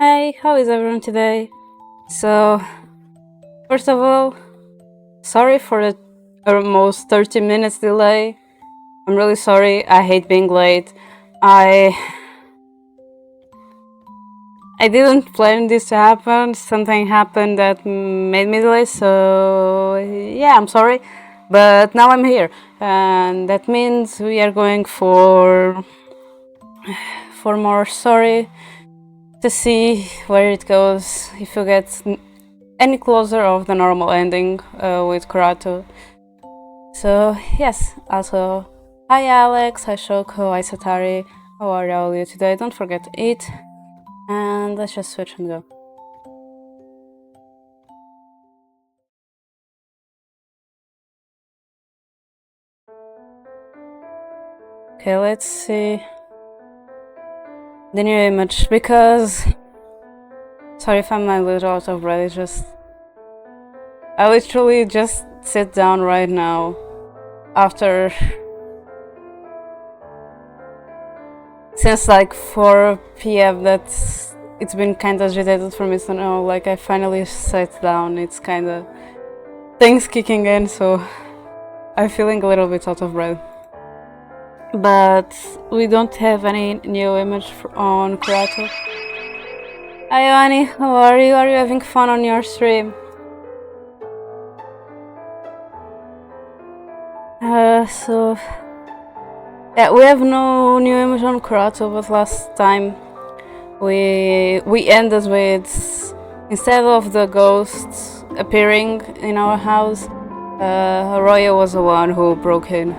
Hey, how is everyone today? So, first of all, sorry for the almost 30 minutes delay. I'm really sorry. I hate being late. I didn't plan this to happen. Something happened that made me delay. So, yeah, I'm sorry. But now I'm here. And that means we are going for more story to see where it goes, if you get any closer of the normal ending with Kurato. So yes, also hi Alex, hi Shoko, hi Satari, how are all you today? Don't forget to eat, and let's just switch and go. Okay, let's see the new image, because sorry if I'm a little out of breath, it's just I literally just sit down right now after since like 4 p.m. that's it's been kind of agitated for me, so now like I finally sat down. It's kind of things kicking in, so I'm feeling a little bit out of breath. But we don't have any new image on Kurato. Hi Annie, how are you? Are you having fun on your stream? So yeah, we have no new image on Kurato, but last time we ended with, instead of the ghosts appearing in our house, Arroyo was the one who broke in.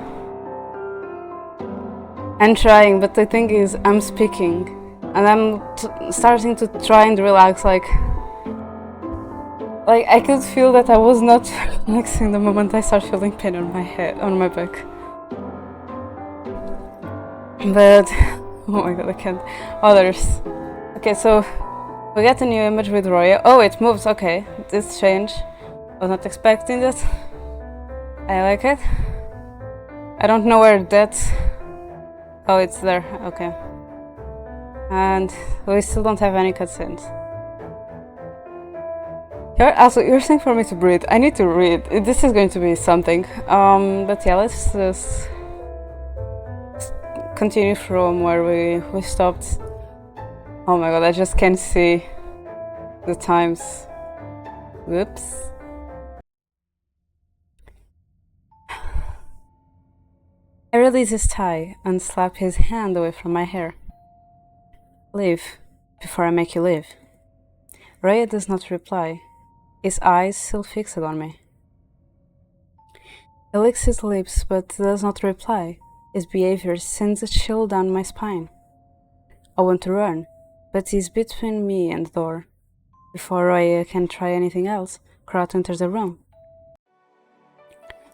I'm trying, but the thing is, I'm speaking, and I'm starting to try and relax, like I could feel that I was not relaxing the moment I start feeling pain on my head, on my back. But, oh my god, I can't. Others. Okay, so we got a new image with Roya. Oh, it moves, okay. This change. Was not expecting that. I like it. I don't know where that's... Oh, it's there, okay. And we still don't have any cutscenes. Also, you're saying for me to breathe. I need to read. This is going to be something. But yeah, let's just continue from where we stopped. Oh my god, I just can't see the times. Whoops. I release his tie and slap his hand away from my hair. Leave, before I make you leave. Raya does not reply, his eyes still fixed on me. He licks his lips but does not reply. His behavior sends a chill down my spine. I want to run, but he's between me and the door. Before Raya can try anything else, Kurato enters the room.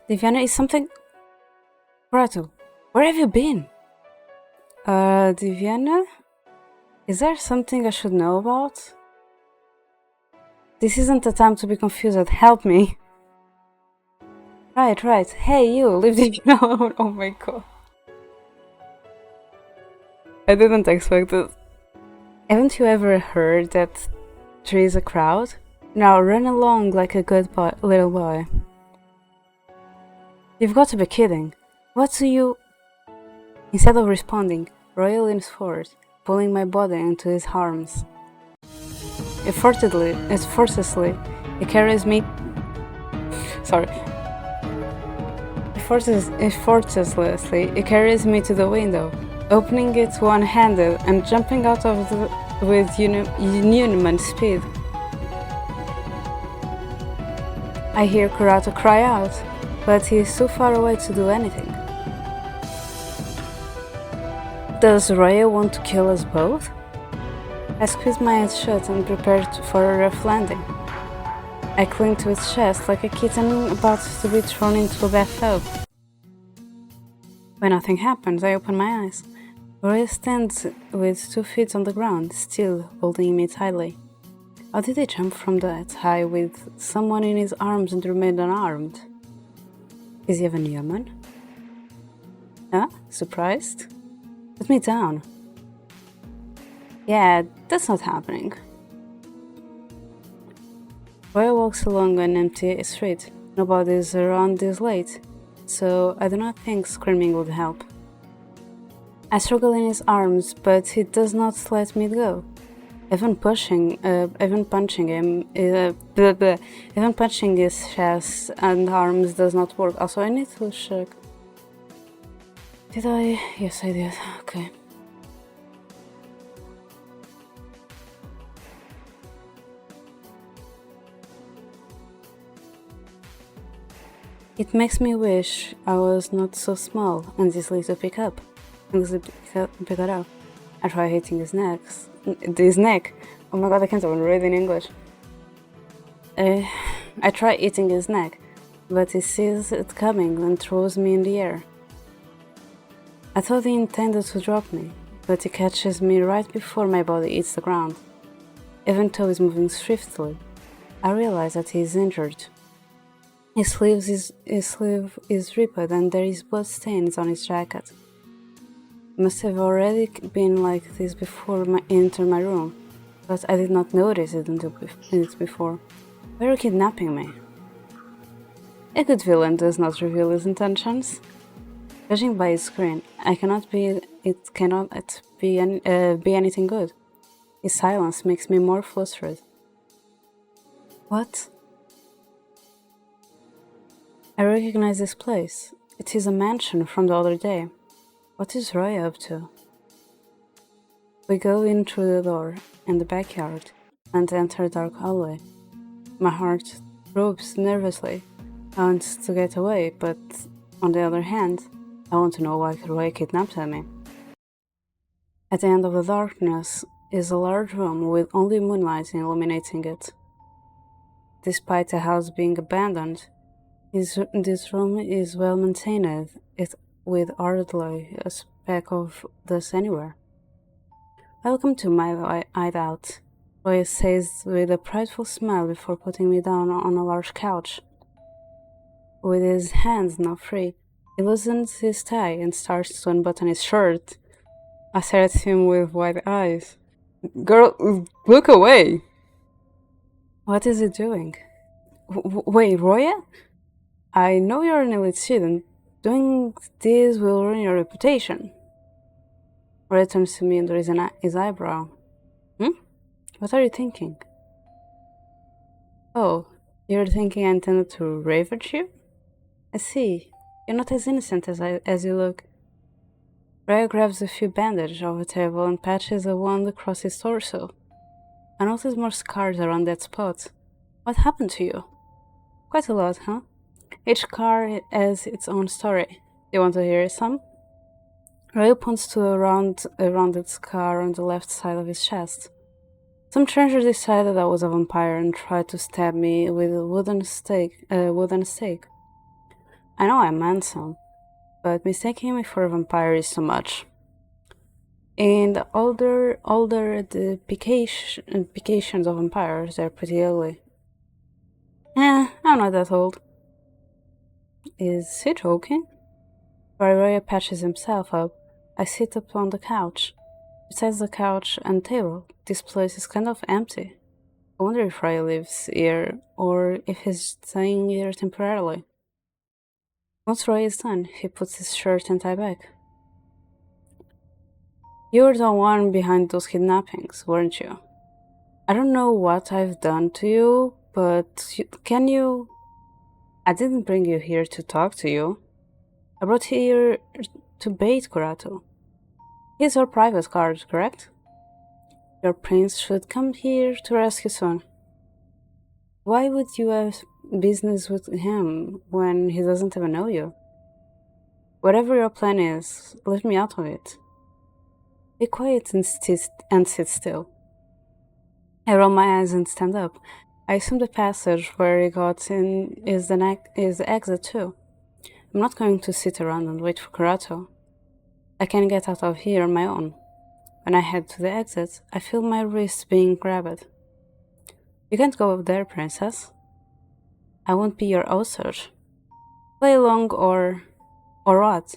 Divyana, is something... Kurato, where have you been? Divyana? Is there something I should know about? This isn't the time to be confused, help me. Right. Hey, you, leave Divyana alone. Oh my god. I didn't expect it. Haven't you ever heard that there is a crowd? Now run along like a good little boy. You've got to be kidding. What do you... Instead of responding, Roy leans forward, pulling my body into his arms. Effortlessly, he carries me... Sorry. Effortlessly, he carries me to the window, opening it one-handed and jumping out of it with unhuman speed. I hear Kurato cry out, but he is too far away to do anything. Does Raya want to kill us both? I squeeze my eyes shut and prepare for a rough landing. I cling to its chest like a kitten about to be thrown into a bathtub. When nothing happens, I open my eyes. Raya stands with 2 feet on the ground, still holding me tightly. How did he jump from that high with someone in his arms and remain unarmed? Is he even human? Huh? Surprised? Put me down. Yeah, that's not happening. Roy walks along an empty street. Nobody is around this late, so I do not think screaming would help. I struggle in his arms, but he does not let me go. Even punching him, even punching his chest and arms does not work. Also, I need to check. Did I? Yes, I did. Okay. It makes me wish I was not so small and easily to pick up. Pick it up. I try hitting his neck. Oh my god, I can't even read in English. I try eating his neck, but he sees it coming and throws me in the air. I thought he intended to drop me, but he catches me right before my body hits the ground. Even though he's moving swiftly, I realize that he is injured. His sleeve is ripped and there is blood stains on his jacket. Must have already been like this before I entered my room, but I did not notice it until minutes before. Why are you kidnapping me? A good villain does not reveal his intentions. Judging by his screen, it cannot be anything good. His silence makes me more flustered. What? I recognize this place. It is a mansion from the other day. What is Roy up to? We go in through the door in the backyard and enter a dark hallway. My heart throbs nervously. I want to get away, but on the other hand, I want to know why Roy kidnapped me. At the end of the darkness is a large room with only moonlight illuminating it. Despite the house being abandoned, this room is well maintained, with hardly a speck of dust anywhere. Welcome to my hideout, Roy says with a prideful smile before putting me down on a large couch. With his hands now free, he loosens his tie and starts to unbutton his shirt. I stare at him with wide eyes. Girl, look away! What is he doing? Wait, Roya? I know you're an elite student. Doing this will ruin your reputation. Roya turns to me and raises his eyebrow. What are you thinking? Oh, you're thinking I intended to rave at you? I see. You're not as innocent as you look. Roya grabs a few bandages off the table and patches a wound across his torso. I notice more scars around that spot. What happened to you? Quite a lot, huh? Each scar has its own story. You want to hear some? Roy points to a rounded scar on the left side of his chest. Some stranger decided I was a vampire and tried to stab me with a wooden stake. I know I'm handsome, but mistaking me for a vampire is too much. And the older depictions of vampires, they're pretty ugly. I'm not that old. Is he joking? While Roya patches himself up, I sit up on the couch. Besides the couch and table, this place is kind of empty. I wonder if Roya lives here, or if he's staying here temporarily. Once Roy is done, he puts his shirt and tie back. You were the one behind those kidnappings, weren't you? I don't know what I've done to you, but can you... I didn't bring you here to talk to you. I brought here to bait Kurato. He's your private guard, correct? Your prince should come here to rescue soon. Why would you have business with him when he doesn't even know you? Whatever your plan is, let me out of it. Be quiet and sit still. I roll my eyes and stand up. I assume the passage where he got in is the exit too. I'm not going to sit around and wait for Kurato. I can get out of here on my own. When I head to the exit, I feel my wrist being grabbed. You can't go up there, princess. I won't be your osage. Play along or what?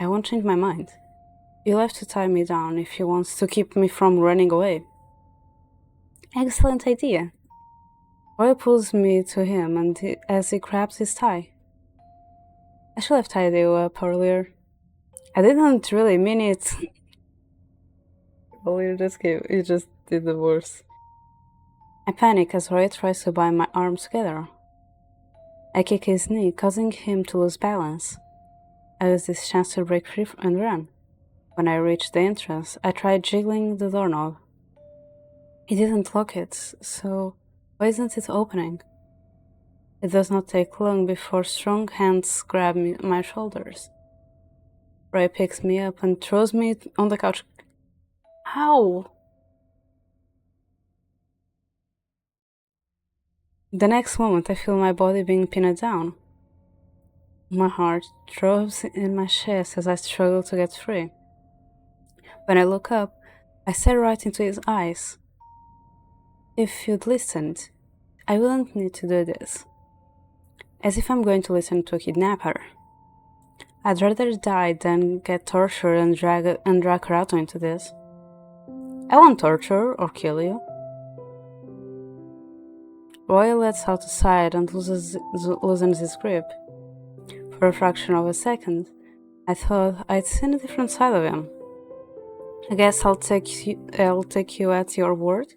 I won't change my mind. You'll have to tie me down if you want to keep me from running away. Excellent idea. Roy pulls me to him as he grabs his tie. I should have tied you up earlier. I didn't really mean it. Well, you just did the worst. I panic as Roy tries to bind my arms together. I kick his knee, causing him to lose balance. I use this chance to break free and run. When I reach the entrance, I try jiggling the doorknob. He didn't lock it, so why isn't it opening? It does not take long before strong hands grab my shoulders. Ray picks me up and throws me on the couch. How? The next moment, I feel my body being pinned down. My heart throbs in my chest as I struggle to get free. When I look up, I stare right into his eyes. If you'd listened, I wouldn't need to do this. As if I'm going to listen to a kidnapper. I'd rather die than get tortured and drag her out into this. I won't torture or kill you. Roy lets out a sigh and loosens his grip. For a fraction of a second, I thought I'd seen a different side of him. I guess I'll take you at your word.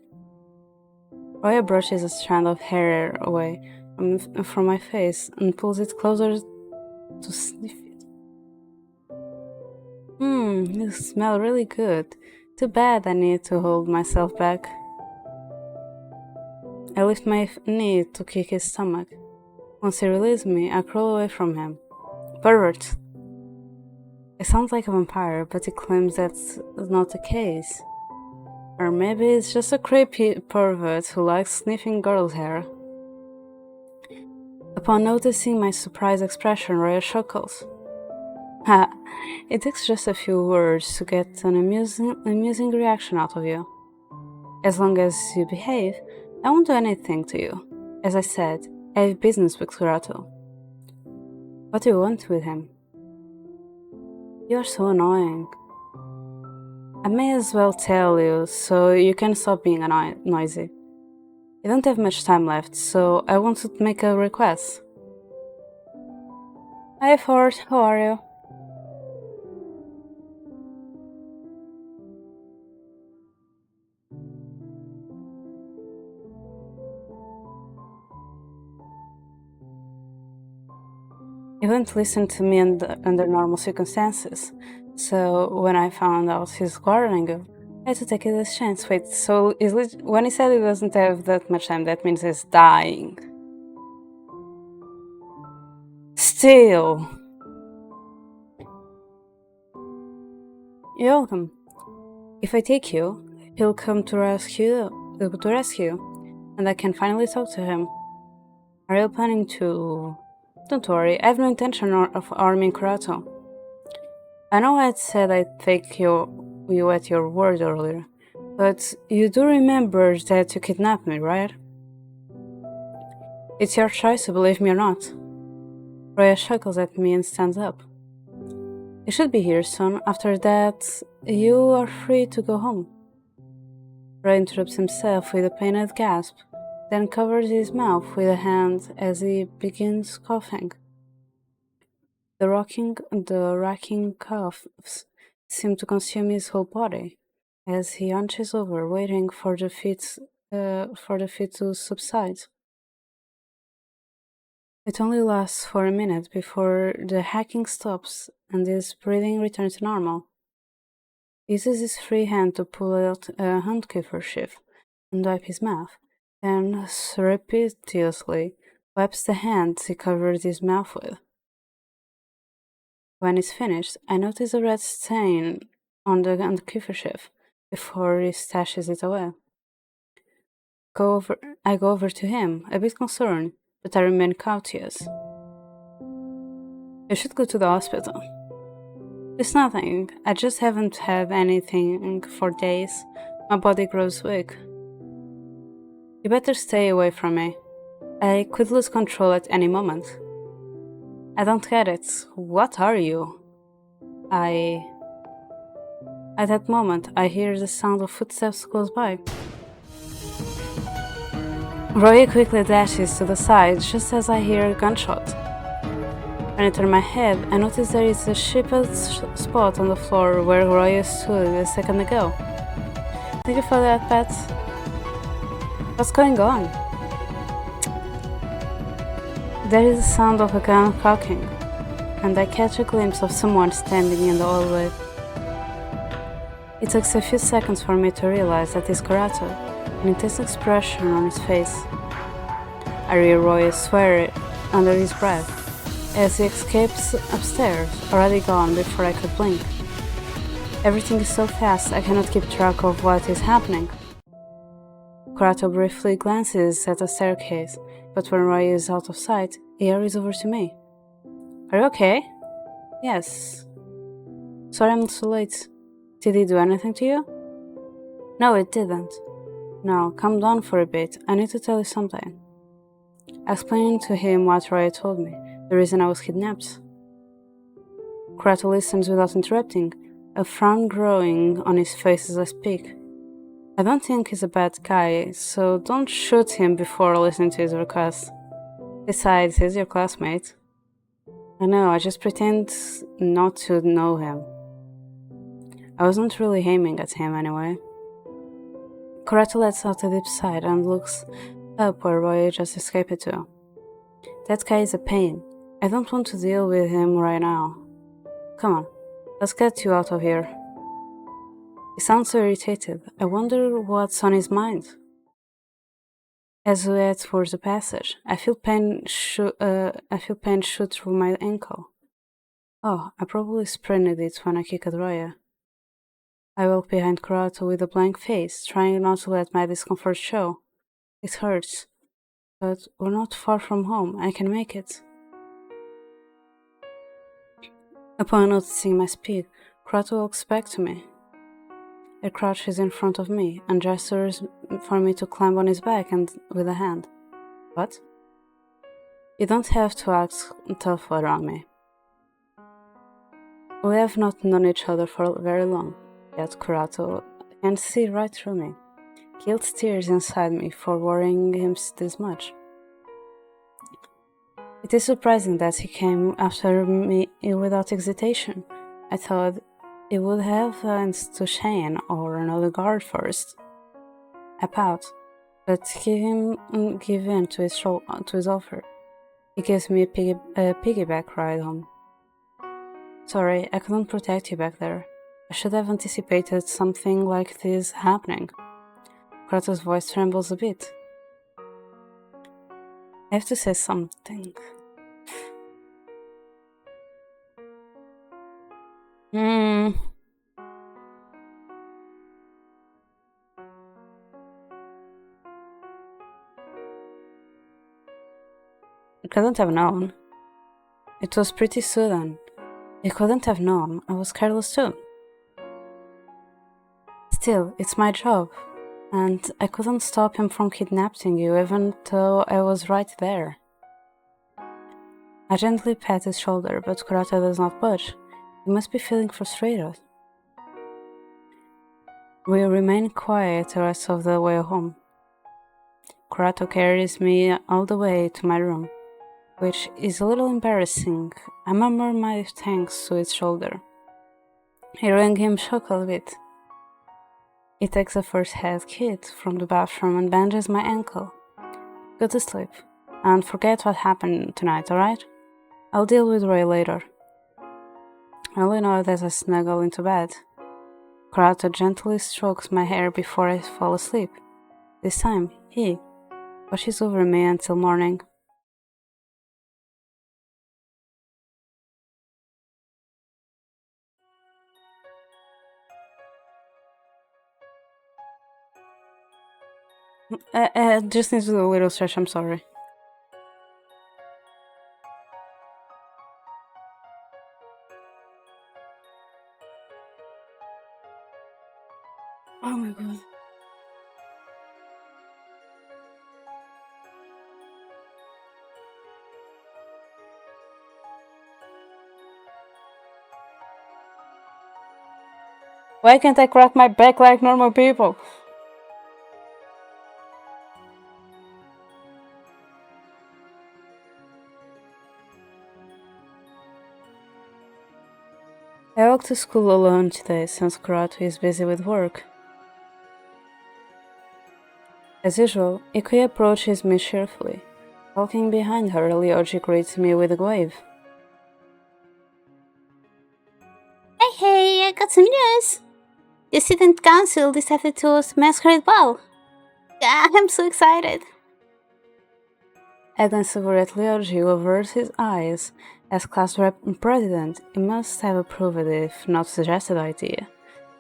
Roy brushes a strand of hair away from my face and pulls it closer to sniff it. You smell really good. Too bad I need to hold myself back. I lift my knee to kick his stomach. Once he releases me, I crawl away from him. Pervert! It sounds like a vampire, but he claims that's not the case. Or maybe it's just a creepy pervert who likes sniffing girls' hair. Upon noticing my surprised expression, Roy chuckles. Ha! It takes just a few words to get an amusing reaction out of you. As long as you behave, I won't do anything to you. As I said, I have business with Kurato. What do you want with him? You are so annoying. I may as well tell you, so you can stop being noisy. I don't have much time left, so I want to make a request. Hi Ford, how are you? He wouldn't listen to me under normal circumstances, so when I found out he's guarding you, I had to take this chance. Wait, so when he said he doesn't have that much time, that means he's dying. Still. You're welcome. If I take you, he'll come to rescue, and I can finally talk to him. Are you planning to... Don't worry, I have no intention of harming Kurato. I know I said I'd take you at your word earlier, but you do remember that you kidnapped me, right? It's your choice to believe me or not. Rhea chuckles at me and stands up. You should be here soon. After that, you are free to go home. Roy interrupts himself with a pained gasp, then covers his mouth with a hand as he begins coughing. The racking coughs seem to consume his whole body as he hunches over, waiting for the fit to subside. It only lasts for a minute before the hacking stops and his breathing returns to normal. He uses his free hand to pull out a handkerchief and wipe his mouth, then surreptitiously wipes the hand he covered his mouth with. When it's finished, I notice a red stain on the handkerchief before he stashes it away. I go over to him, a bit concerned, but I remain courteous. You should go to the hospital. It's nothing. I just haven't had anything for days. My body grows weak. You better stay away from me. I could lose control at any moment. I don't get it. What are you? At that moment, I hear the sound of footsteps close by. Roy quickly dashes to the side just as I hear a gunshot. When I turn my head, I notice there is a shaped spot on the floor where Roy stood a second ago. Thank you for that, Pat. What's going on? There is the sound of a gun cocking, and I catch a glimpse of someone standing in the hallway. It takes a few seconds for me to realize that it's Karato, an intense expression on his face. I hear Roy swear under his breath as he escapes upstairs, already gone before I could blink. Everything is so fast I cannot keep track of what is happening. Karato briefly glances at the staircase, but when Roy is out of sight, he hurries over to me. Are you okay? Yes. Sorry I'm so late. Did he do anything to you? No, it didn't. Now, calm down for a bit. I need to tell you something. I explained to him what Roy told me, the reason I was kidnapped. Karato listens without interrupting, a frown growing on his face as I speak. I don't think he's a bad guy, so don't shoot him before listening to his request. Besides, he's your classmate. I know, I just pretend not to know him. I wasn't really aiming at him anyway. Karato lets out a deep sigh and looks up where Roy just escaped to. That guy is a pain. I don't want to deal with him right now. Come on, let's get you out of here. He sounds so irritated. I wonder what's on his mind. As we head towards the passage, I feel pain shoot through my ankle. Oh, I probably sprained it when I kicked Roya. I walk behind Karato with a blank face, trying not to let my discomfort show. It hurts, but we're not far from home. I can make it. Upon noticing my speed, Karato walks back to me. He crouches in front of me and gestures for me to climb on his back and with a hand. What? You don't have to act tough around me. We have not known each other for very long, yet Karato can see right through me. Guilt stirs inside me for worrying him this much. It is surprising that he came after me without hesitation. I thought he would have went to Shane or another guard first. I pout, but give in to his offer. He gives me a piggyback ride home. Sorry, I couldn't protect you back there. I should have anticipated something like this happening. Karato's voice trembles a bit. I have to say something. I couldn't have known. It was pretty sudden. You couldn't have known. I was careless too. Still, it's my job, and I couldn't stop him from kidnapping you even though I was right there. I gently pat his shoulder, but Karato does not budge. He must be feeling frustrated. We remain quiet the rest of the way home. Karato carries me all the way to my room, which is a little embarrassing. I murmur my thanks to his shoulder. Hearing him chuckle a bit. He takes a first aid kit from the bathroom and bandages my ankle. Go to sleep, and forget what happened tonight, alright? I'll deal with Roy later. I only know that I snuggle into bed. Karato gently strokes my hair before I fall asleep. This time, he watches over me until morning. I just need to do a little stretch, I'm sorry. Oh my god. Why can't I crack my back like normal people? I walk to school alone today since Karato is busy with work. As usual, Ikui approaches me cheerfully. Walking behind her, Ryoji greets me with a wave. Hey, I got some news! The student council decided to host masquerade ball. I'm so excited. I glance over at Ryoji, who averts his eyes. As class rep and president, he must have approved it, if not suggested the idea.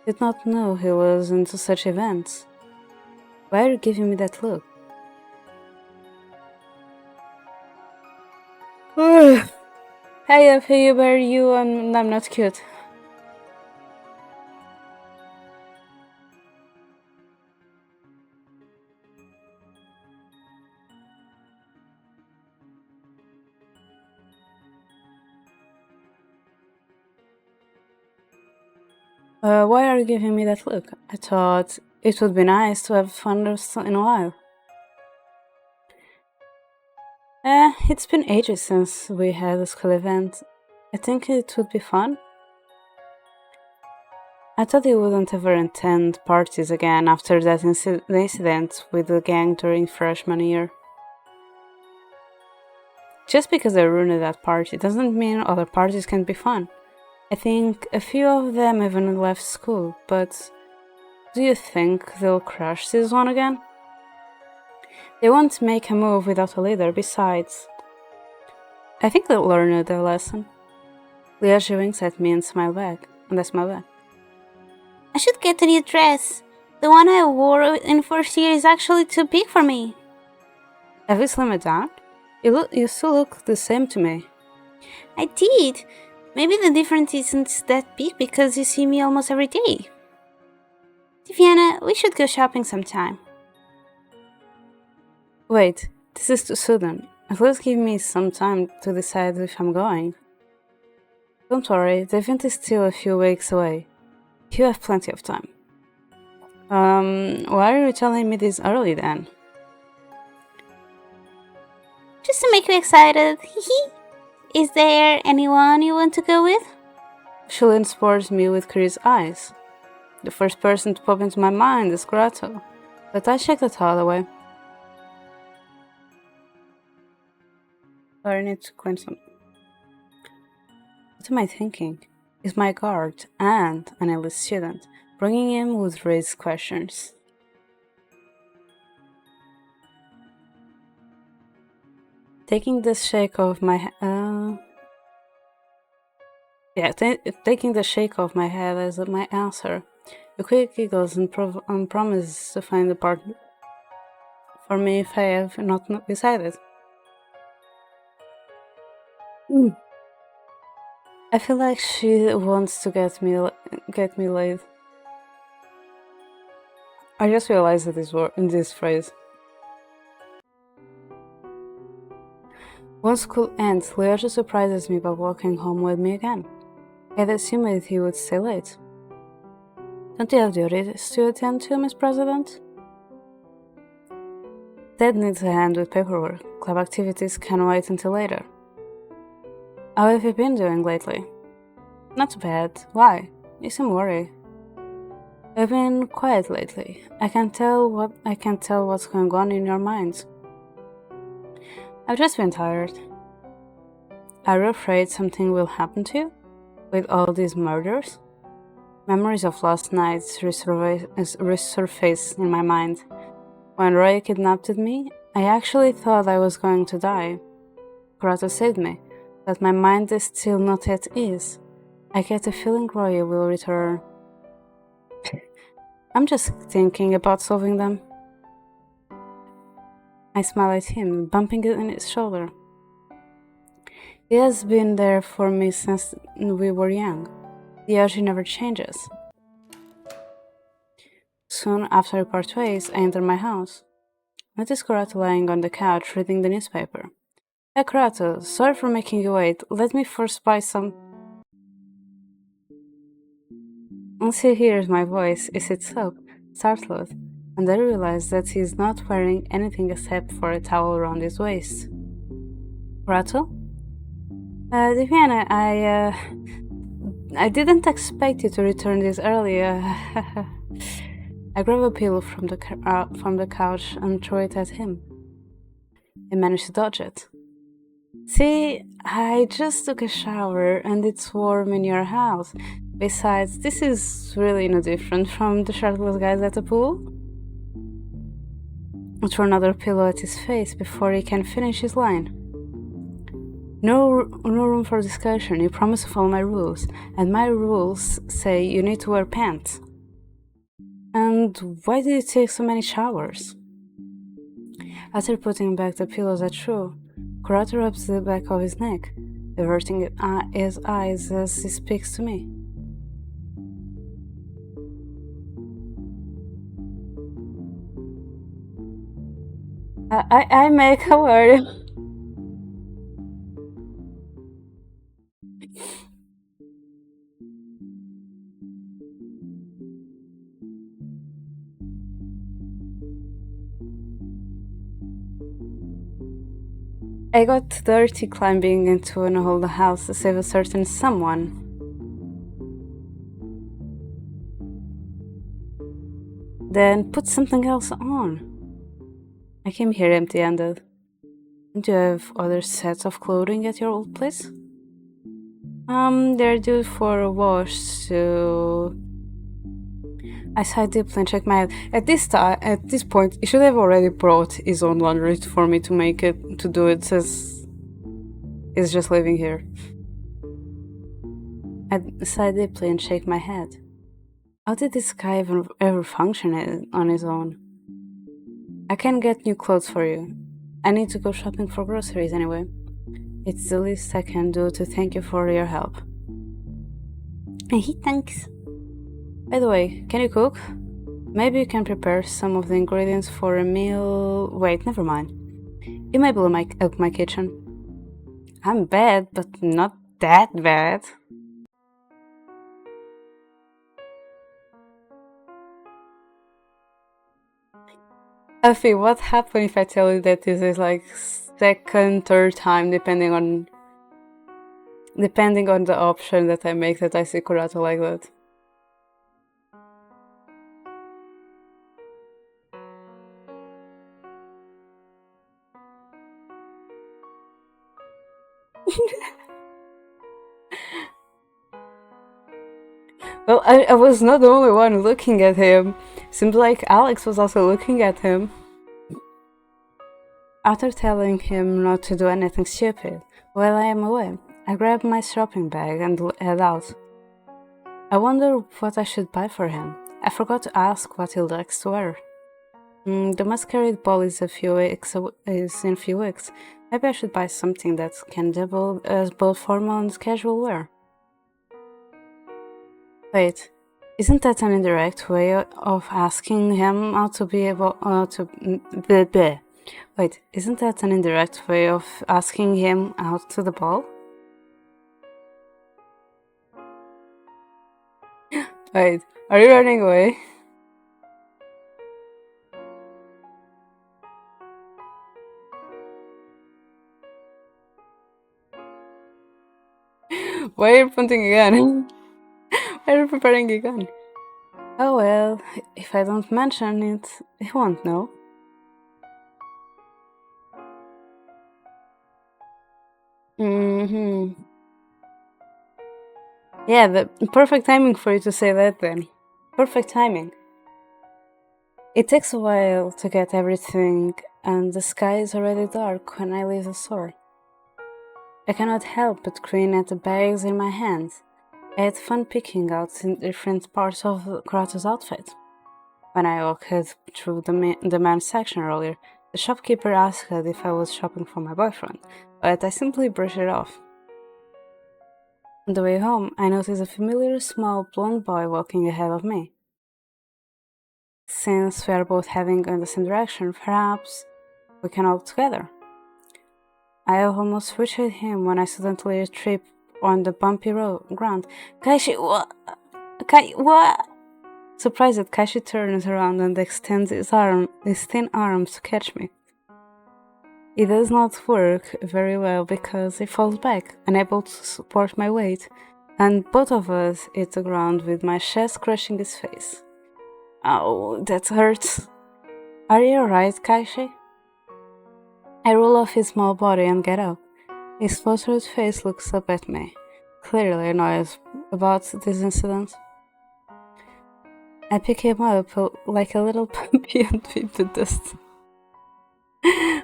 Did not know he was into such events. Why are you giving me that look? Hey, I feel where you and I'm not cute. Why are you giving me that look? I thought it would be nice to have fun once in a while. It's been ages since we had a school event. I think it would be fun. I thought you wouldn't ever attend parties again after that incident with the gang during freshman year. Just because I ruined that party doesn't mean other parties can't be fun. I think a few of them even left school, but do you think they'll crash this one again? They won't make a move without a leader. Besides, I think they'll learn their lesson. Leah winks at me and I smile back. I should get a new dress. The one I wore in first year is actually too big for me. Have you slimmed it down? You still look the same to me. I did. Maybe the difference isn't that big because you see me almost every day. Tiziana, we should go shopping sometime. Wait, this is too sudden. At least give me some time to decide if I'm going. Don't worry, the event is still a few weeks away. You have plenty of time. Why are you telling me this early then? Just to make you excited. Is there anyone you want to go with? She leans towards me with curious eyes. The first person to pop into my mind is Grotto, but I shake the thought away. I need to coin some. What am I thinking? Is my guard and an elite student. Bringing him would raise questions. Taking the shake off my taking the shake off my head as my answer. The quick giggles and promises to find a partner for me if I have not decided. I feel like she wants to get me laid. I just realized that in this phrase. Once school ends, Leoja surprises me by walking home with me again. I had assumed he would stay late. Don't you have duties to attend to, Miss President? Dad needs a hand with paperwork. Club activities can wait until later. How have you been doing lately? Not too bad. Why? You seem worried. I've been quiet lately. I can tell what's going on in your mind. I've just been tired. Are you afraid something will happen to you? With all these murders? Memories of last nights resurface in my mind. When Roy kidnapped me, I actually thought I was going to die. Kurato saved me, but my mind is still not at ease. I get a feeling Roy will return. I'm just thinking about solving them. I smile at him, bumping it in his shoulder. He has been there for me since we were young. The urge never changes. Soon after we part ways, I enter my house. Notice Kurato lying on the couch reading the newspaper. Hey Kurato, sorry for making you wait. Let me first buy some. Once he hears my voice, he sits up, startled, and I realize that he is not wearing anything except for a towel around his waist. Kurato? Diviana, I didn't expect you to return this early. I grab a pillow from the couch and throw it at him. I managed to dodge it. See, I just took a shower and it's warm in your house. Besides, this is really no different from the shirtless guys at the pool. I throw another pillow at his face before he can finish his line. No room for discussion. You promise to follow my rules, and my rules say you need to wear pants. And why did you take so many showers? After putting back the pillows I threw, Kurata rubs the back of his neck, averting his eyes as he speaks to me. I make, how are you? I got dirty climbing into an old house to save a certain someone. Then put something else on. I came here empty-handed. Do you have other sets of clothing at your old place? They're due for a wash, so I sighed deeply and checked my head. At this point, he should have already brought his own laundry for me to do it, since he's just living here. I sighed deeply and shook my head. How did this guy ever function on his own? I can get new clothes for you. I need to go shopping for groceries anyway. It's the least I can do to thank you for your help. And he thanks. By the way, can you cook? Maybe you can prepare some of the ingredients for a meal. Wait, never mind. You may blow up my kitchen. I'm bad, but not that bad. Effie, what happens if I tell you that this is like second, third time, depending on the option that I make, that I see Kurata like that? Well, I was not the only one looking at him. Seems like Alex was also looking at him. After telling him not to do anything stupid while I am away, I grab my shopping bag and head out. I wonder what I should buy for him. I forgot to ask what he likes to wear. The masquerade ball is in a few weeks. Maybe I should buy something that can double as both formal and casual wear. Wait, isn't that an indirect way of asking him out to be able to? Bleh. Wait, isn't that an indirect way of asking him out to the ball? Wait, are you running away? Why are you pointing again? Why are you preparing a gun? Oh well, if I don't mention it, he won't know. Yeah, the perfect timing for you to say that then. Perfect timing. It takes a while to get everything, and the sky is already dark when I leave the store. I cannot help but grin at the bags in my hands. I had fun picking out different parts of Kurato's outfit. When I walked through the men's section earlier, the shopkeeper asked if I was shopping for my boyfriend, but I simply brushed it off. On the way home, I noticed a familiar small blonde boy walking ahead of me. Since we are both heading in the same direction, perhaps we can walk together. I almost reached him when I suddenly tripped on the bumpy ground. Kaishi, what? What? Surprised, Kaishi turns around and extends his thin arms to catch me. It does not work very well because he falls back, unable to support my weight. and both of us hit the ground with my chest crushing his face. Ow, that hurts. Are you alright, Kaishi? I roll off his small body and get up. His flustered face looks up at me, clearly annoyed about this incident. I pick him up like a little puppy and sweep the dust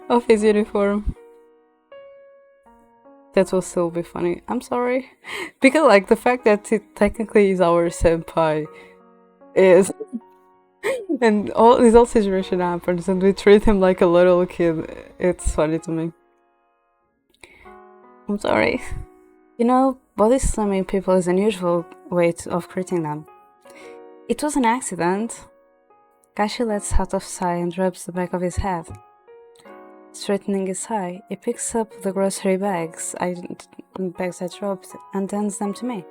off his uniform. That will still be funny. I'm sorry. Because, like, the fact that it technically is our senpai is. And this whole situation happens, and we treat him like a little kid. It's funny to me. I'm sorry. You know, body slamming people is an unusual way of greeting them. It was an accident. Kashi lets out a sigh and rubs the back of his head. Straightening his eye, he picks up the grocery bags I dropped and hands them to me.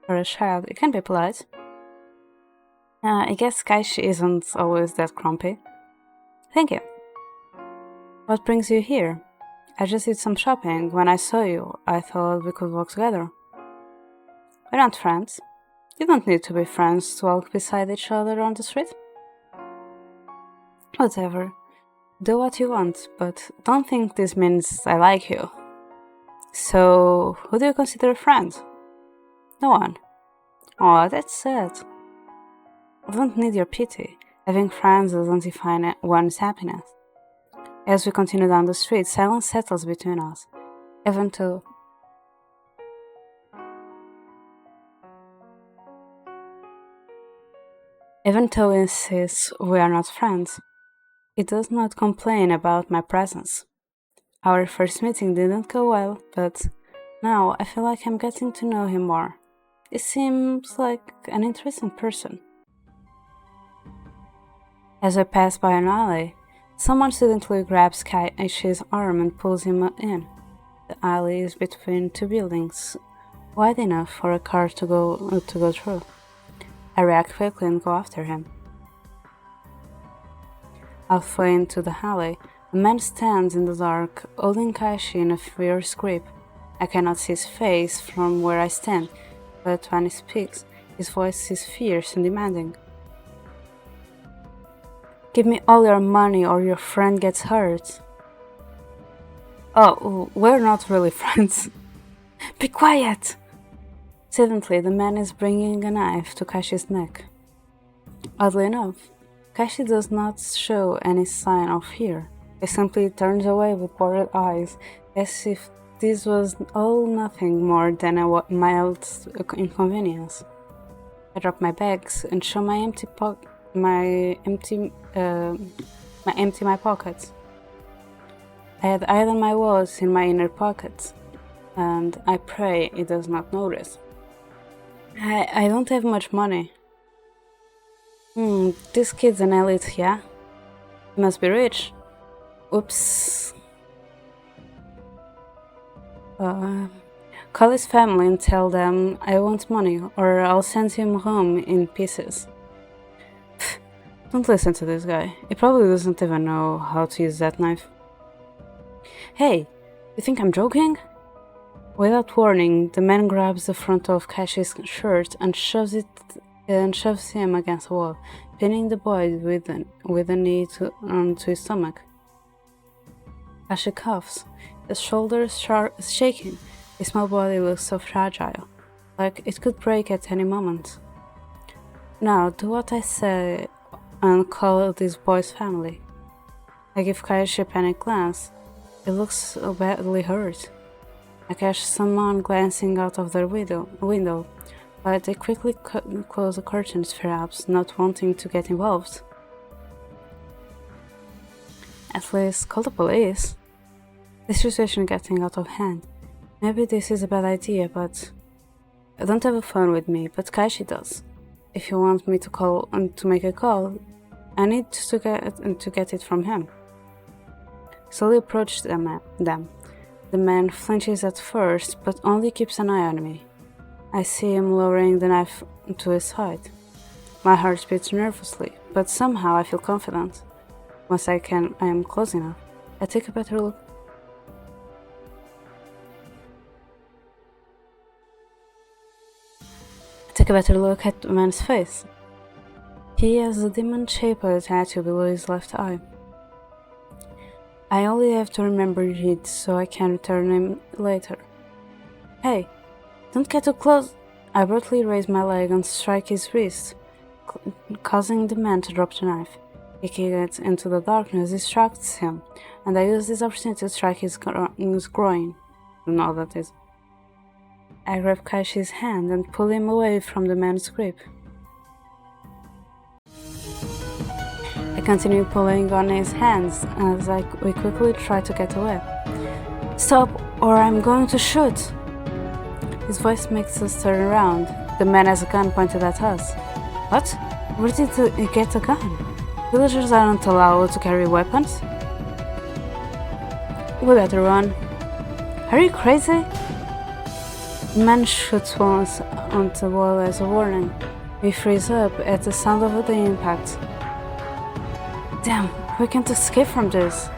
For a child, it can be polite. I guess Kaishi isn't always that grumpy. Thank you. What brings you here? I just did some shopping. When I saw you, I thought we could walk together. We're not friends. You don't need to be friends to walk beside each other on the street. Whatever. Do what you want, but don't think this means I like you. So, who do you consider a friend? No one. Aw, that's sad. I don't need your pity. Having friends doesn't define one's happiness. As we continue down the street, silence settles between us, even though he insists we are not friends. He does not complain about my presence. Our first meeting didn't go well, but now I feel like I'm getting to know him more. He seems like an interesting person. As I pass by an alley, someone suddenly grabs Kaishi's arm and pulls him in. The alley is between two buildings, wide enough for a car to go through. I react quickly and go after him. Halfway into the alley, a man stands in the dark, holding Kaishi in a fierce grip. I cannot see his face from where I stand, but when he speaks, his voice is fierce and demanding. Give me all your money or your friend gets hurt. Oh, we're not really friends. Be quiet! Suddenly, the man is bringing a knife to Kaishi's neck. Oddly enough, Kaishi does not show any sign of fear. He simply turns away with bored eyes, as if this was all nothing more than a mild inconvenience. I drop my bags and show my pockets. I had hidden my wallets in my inner pockets, and I pray it does not notice. I don't have much money. This kid's an elite, yeah? He must be rich. Oops. Call his family and tell them I want money, or I'll send him home in pieces. Don't listen to this guy. He probably doesn't even know how to use that knife. Hey, you think I'm joking? Without warning, the man grabs the front of Kaishi's shirt and shoves him against the wall, pinning the boy with a knee onto his stomach. Kashi coughs, his shoulders shaking. His small body looks so fragile, like it could break at any moment. Now, do what I say and call this boy's family. I give Kaishi a panicked glance. He looks so badly hurt. I catch someone glancing out of their window, but they quickly close the curtains, perhaps not wanting to get involved. At least call the police. This situation is getting out of hand. Maybe this is a bad idea, but I don't have a phone with me, but Kaishi does. If you want me to make a call, I need to get it from him. Slowly approach them. The man flinches at first, but only keeps an eye on me. I see him lowering the knife to his side. My heart beats nervously, but somehow I feel confident. Once I am close enough. I take a better look. Take a better look at the man's face. He has a demon-shaped tattoo below his left eye. I only have to remember it so I can return him later. Hey, don't get too close. I abruptly raise my leg and strike his wrist, causing the man to drop the knife. Kicking it into the darkness distracts him, and I use this opportunity to strike his groin. You know that is. I grab Kaishi's hand and pull him away from the man's grip. I continue pulling on his hands as we quickly try to get away. Stop, or I'm going to shoot! His voice makes us turn around. The man has a gun pointed at us. What? Where did he get a gun? Villagers aren't allowed to carry weapons. We better run. Are you crazy? The man shoots once on the wall as a warning. We freeze up at the sound of the impact. Damn, we can't escape from this.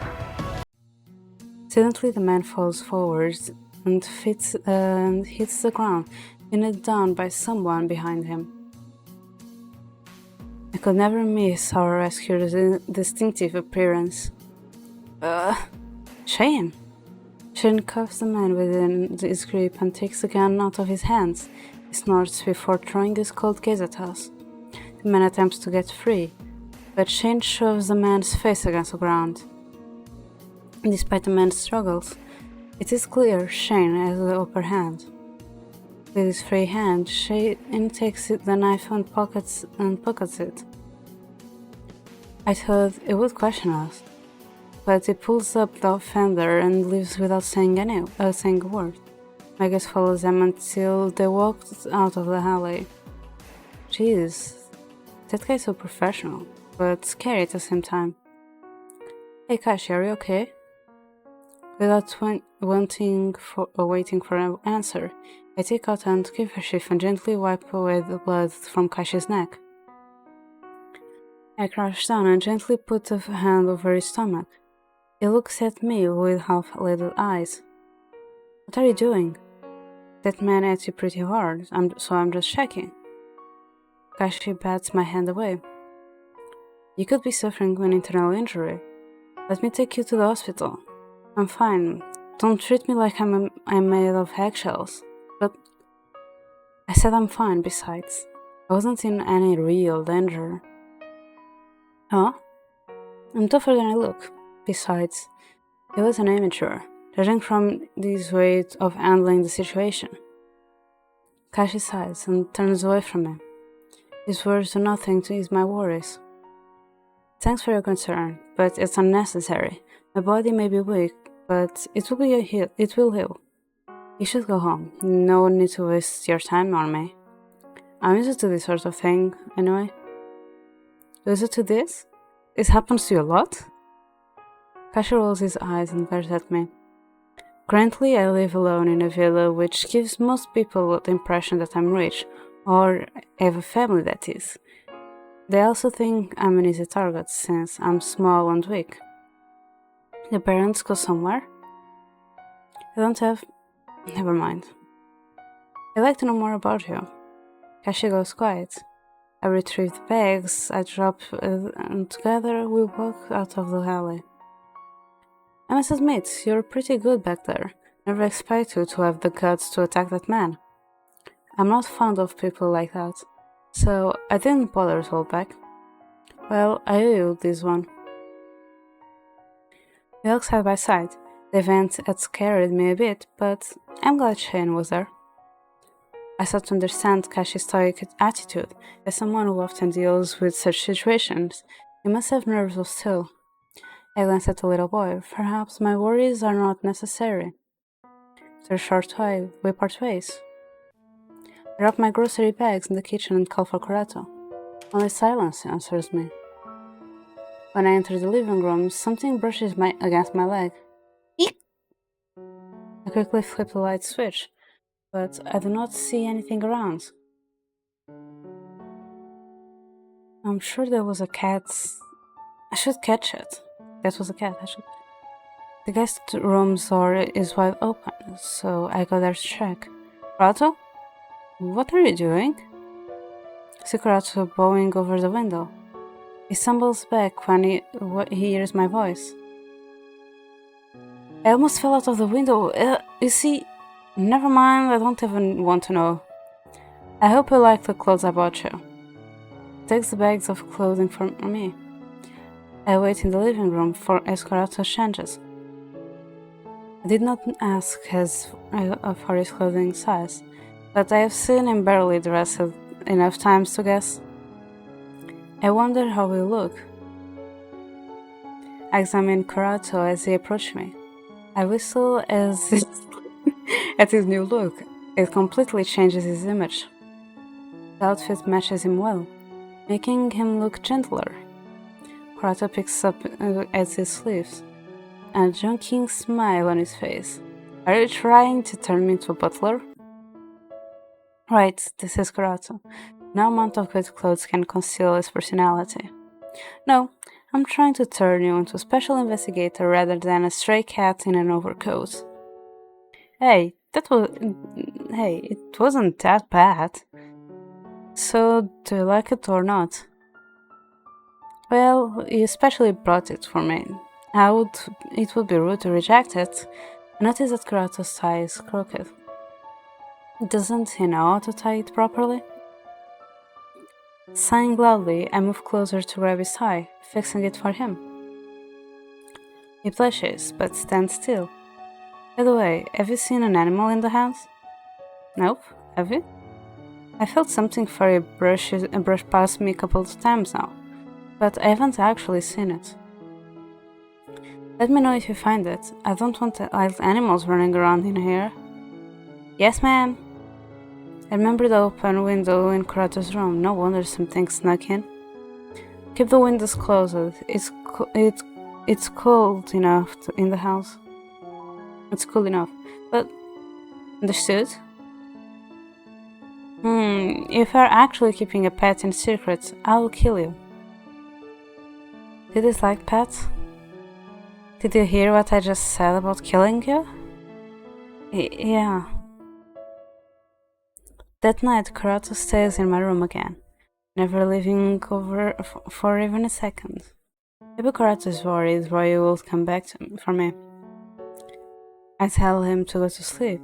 Suddenly the man falls forwards and hits the ground, pinned down by someone behind him. I could never miss our rescuer's distinctive appearance. Shane! Shane cuffs the man within his grip and takes the gun out of his hands. He snorts before throwing his cold gaze at us. The man attempts to get free, but Shane shoves the man's face against the ground. Despite the man's struggles, it is clear Shane has the upper hand. With his free hand, Shane takes the knife and pockets it. I thought it would question us, but he pulls up the fender and leaves without saying a word. My gaze follows them until they walk out of the alley. Jeez, that guy's so professional, but scary at the same time. Hey Kashi, are you okay? Without waiting for an answer, I take out a handkerchief and gently wipe away the blood from Kashi's neck. I crouch down and gently put a hand over his stomach. He looks at me with half-lidded eyes. What are you doing? That man hit you pretty hard, so I'm just checking. Kashi bats my hand away. You could be suffering an internal injury. Let me take you to the hospital. I'm fine. Don't treat me like I'm made of eggshells. But I said I'm fine, besides. I wasn't in any real danger. Huh? I'm tougher than I look. Besides, he was an amateur, judging from his way of handling the situation. Kashi sighs and turns away from me. His words do nothing to ease my worries. Thanks for your concern, but it's unnecessary. My body may be weak, but it will heal. You should go home. No need to waste your time on me. I'm used to this sort of thing, anyway. Used to this? This happens to you a lot? Kashi rolls his eyes and glares at me. Currently, I live alone in a villa, which gives most people the impression that I'm rich, or have a family, that is. They also think I'm an easy target, since I'm small and weak. The parents go somewhere? I don't have... Never mind. I'd like to know more about you. Kashi goes quiet. I retrieve the bags, I drop, and together we walk out of the alley. I must admit, you're pretty good back there. Never expect you to have the guts to attack that man. I'm not fond of people like that, so I didn't bother to hold back. Well, I owe you this one. We walk side by side. The event had scared me a bit, but I'm glad Shane was there. I start to understand Kashi's stoic attitude. As someone who often deals with such situations, he must have nerves of steel. I glance at the little boy. Perhaps my worries are not necessary. After a short while, we part ways. I drop my grocery bags in the kitchen and call for Kurato. Only silence answers me. When I enter the living room, something brushes against my leg. Eek! I quickly flip the light switch, but I do not see anything around. I'm sure there was a cat. I should catch it. That was a cat. The guest room's door is wide open, so I go there to check. Rato? What are you doing? Sakurato bowing over the window. He stumbles back when he hears my voice. I almost fell out of the window. You see, never mind, I don't even want to know. I hope you like the clothes I bought you. He takes the bags of clothing from me. I wait in the living room for Sakurato changes. I did not ask for his clothing size, but I have seen him barely dressed enough times to guess. I wonder how he'll look. I examine Kurato as he approached me. I whistle as at his new look. It completely changes his image. The outfit matches him well, making him look gentler. Kurato picks up at his sleeves, a joking smile on his face. Are you trying to turn me into a butler? Right, this is Kurato. No amount of good clothes can conceal his personality. No, I'm trying to turn you into a special investigator rather than a stray cat in an overcoat. Hey, it wasn't that bad. So, do you like it or not? Well, you especially brought it for me. It would be rude to reject it. I notice that Kurato's tie is crooked. Doesn't he know how to tie it properly? Sighing loudly, I move closer to grab his tie, fixing it for him. He blushes, but stands still. By the way, have you seen an animal in the house? Nope, have you? I felt something furry brush past me a couple of times now, but I haven't actually seen it. Let me know if you find it. I don't want wild animals running around in here. Yes, ma'am. I remember the open window in Kurato's room. No wonder something snuck in. Keep the windows closed. It's cold enough in the house. It's cool enough. But understood? If you're actually keeping a pet in secret, I will kill you. Did it like pets? Did you hear what I just said about killing you? Yeah. That night, Kurato stays in my room again, never leaving for even a second. Maybe Kurato is worried Roy will come back for me. I tell him to go to sleep,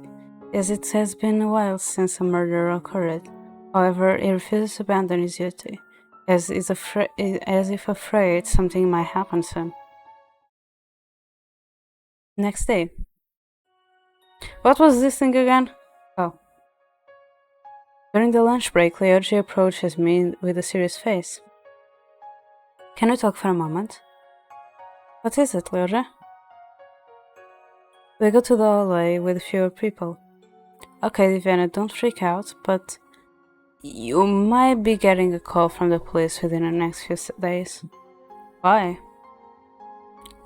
as it has been a while since a murder occurred. However, he refuses to abandon his duty, as if afraid something might happen soon. Next day. What was this thing again? Oh. During the lunch break, Leoji approaches me with a serious face. Can we talk for a moment? What is it, Leoji? We go to the hallway with fewer people. Okay, Viviana, don't freak out, but you might be getting a call from the police within the next few days. Why?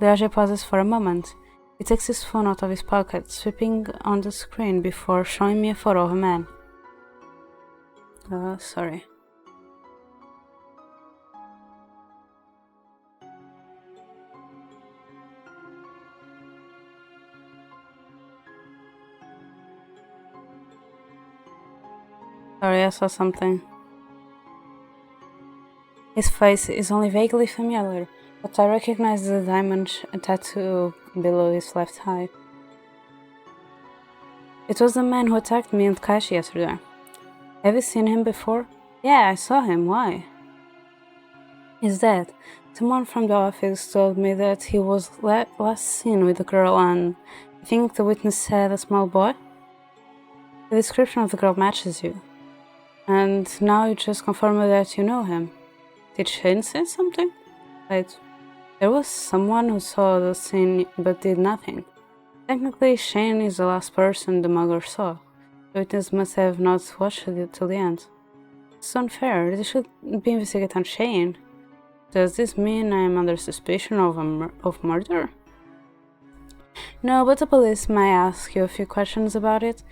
Leoji pauses for a moment. He takes his phone out of his pocket, sweeping on the screen before showing me a photo of a man. Sorry. Sorry, I saw something. His face is only vaguely familiar, but I recognize the diamond tattoo below his left eye. It was the man who attacked me and Kashi yesterday. Have you seen him before? Yeah, I saw him. Why? He's dead. Someone from the office told me that he was last seen with a girl and I think the witness said a small boy. The description of the girl matches you. And now you just confirmed that you know him. Did Shane say something? Wait, there was someone who saw the scene but did nothing. Technically, Shane is the last person the mugger saw. The witness must have not watched it till the end. It's unfair. They should be investigating Shane. Does this mean I am under suspicion of murder? No, but the police might ask you a few questions about it.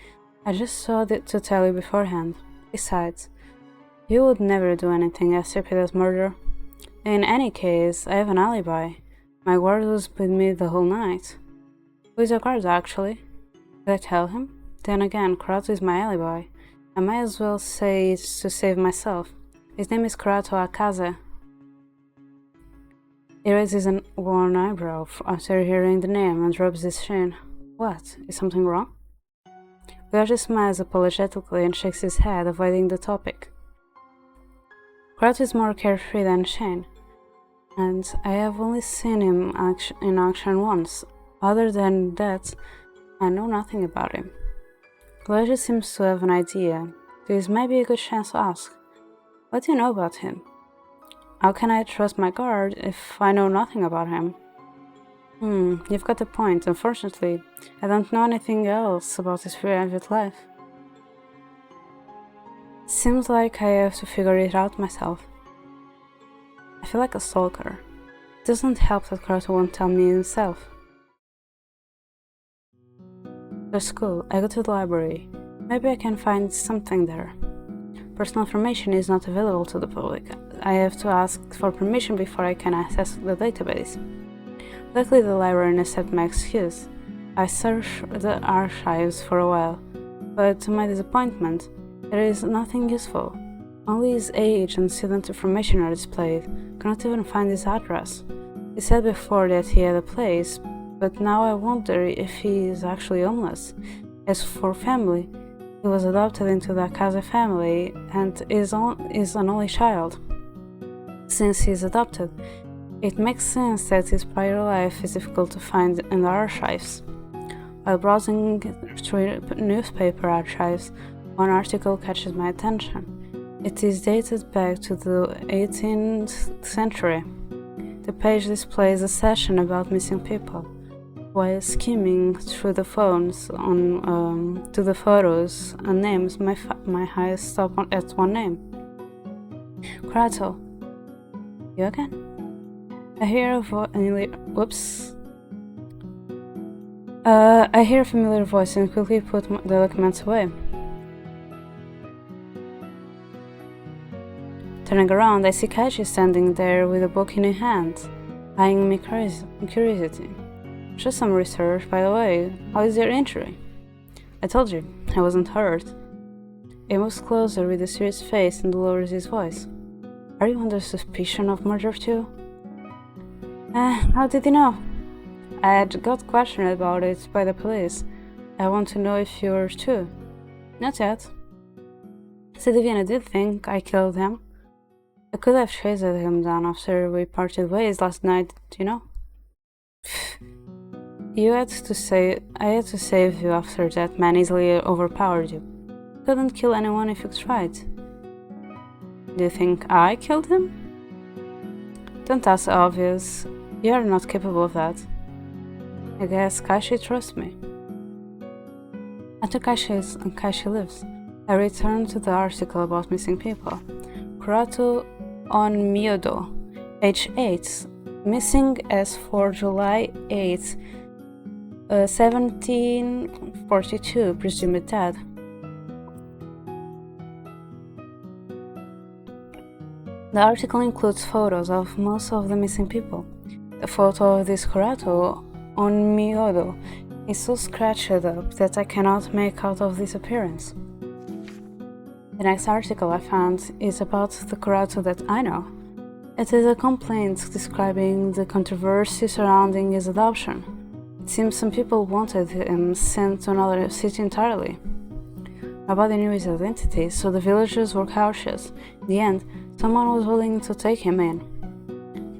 I just saw it to tell you beforehand. Besides, you would never do anything as stupid as murder. In any case, I have an alibi. My guard was with me the whole night. Who is your guard, actually? Did I tell him? Then again, Kurato is my alibi. I might as well say it's to save myself. His name is Kurato Akaze. He raises one eyebrow after hearing the name and rubs his chin. What? Is something wrong? Kurato smiles apologetically and shakes his head, avoiding the topic. Kurato is more carefree than Shane, and I have only seen him in action once. Other than that, I know nothing about him. Kurato seems to have an idea. This might be a good chance to ask. What do you know about him? How can I trust my guard if I know nothing about him? You've got a point. Unfortunately, I don't know anything else about his private life. Seems like I have to figure it out myself. I feel like a stalker. It doesn't help that Kurato won't tell me himself. After school, I go to the library. Maybe I can find something there. Personal information is not available to the public. I have to ask for permission before I can access the database. Luckily, the librarian accepted my excuse. I searched the archives for a while, but to my disappointment, there is nothing useful. Only his age and student information are displayed. Cannot even find his address. He said before that he had a place, but now I wonder if he is actually homeless. As for family, he was adopted into the Akaze family and is an only child. Since he is adopted, it makes sense that his prior life is difficult to find in the archives. While browsing through newspaper archives, one article catches my attention. It is dated back to the 18th century. The page displays a section about missing people. While skimming through the phones to the photos and names, my eyes stop at one name. Kurato. You again? I hear a I hear a familiar voice and quickly put the documents away. Turning around, I see Kaishi standing there with a book in her hand, eyeing me curiosity. Just some research, by the way. How is your injury? I told you, I wasn't hurt. He moves closer with a serious face and lowers his voice. Are you under suspicion of murder too? How did you know? I had got questioned about it by the police. I want to know if you're too. Not yet. Diviana did think I killed him. I could have chased him down after we parted ways last night, you know? I had to save you after that man easily overpowered you. Couldn't kill anyone if you tried. Do you think I killed him? Don't ask the obvious. You are not capable of that. I guess Kaishi trusts me. After Kaishi lives, I return to the article about missing people. Kurato on Myodo, age 8, missing as for July 8, 1742, presumed dead. The article includes photos of most of the missing people. The photo of this Kurato on Myodo is so scratched up that I cannot make out of this appearance. The next article I found is about the Kurato that I know. It is a complaint describing the controversy surrounding his adoption. It seems some people wanted him sent to another city entirely. Nobody knew his identity, so the villagers were cautious. In the end, someone was willing to take him in.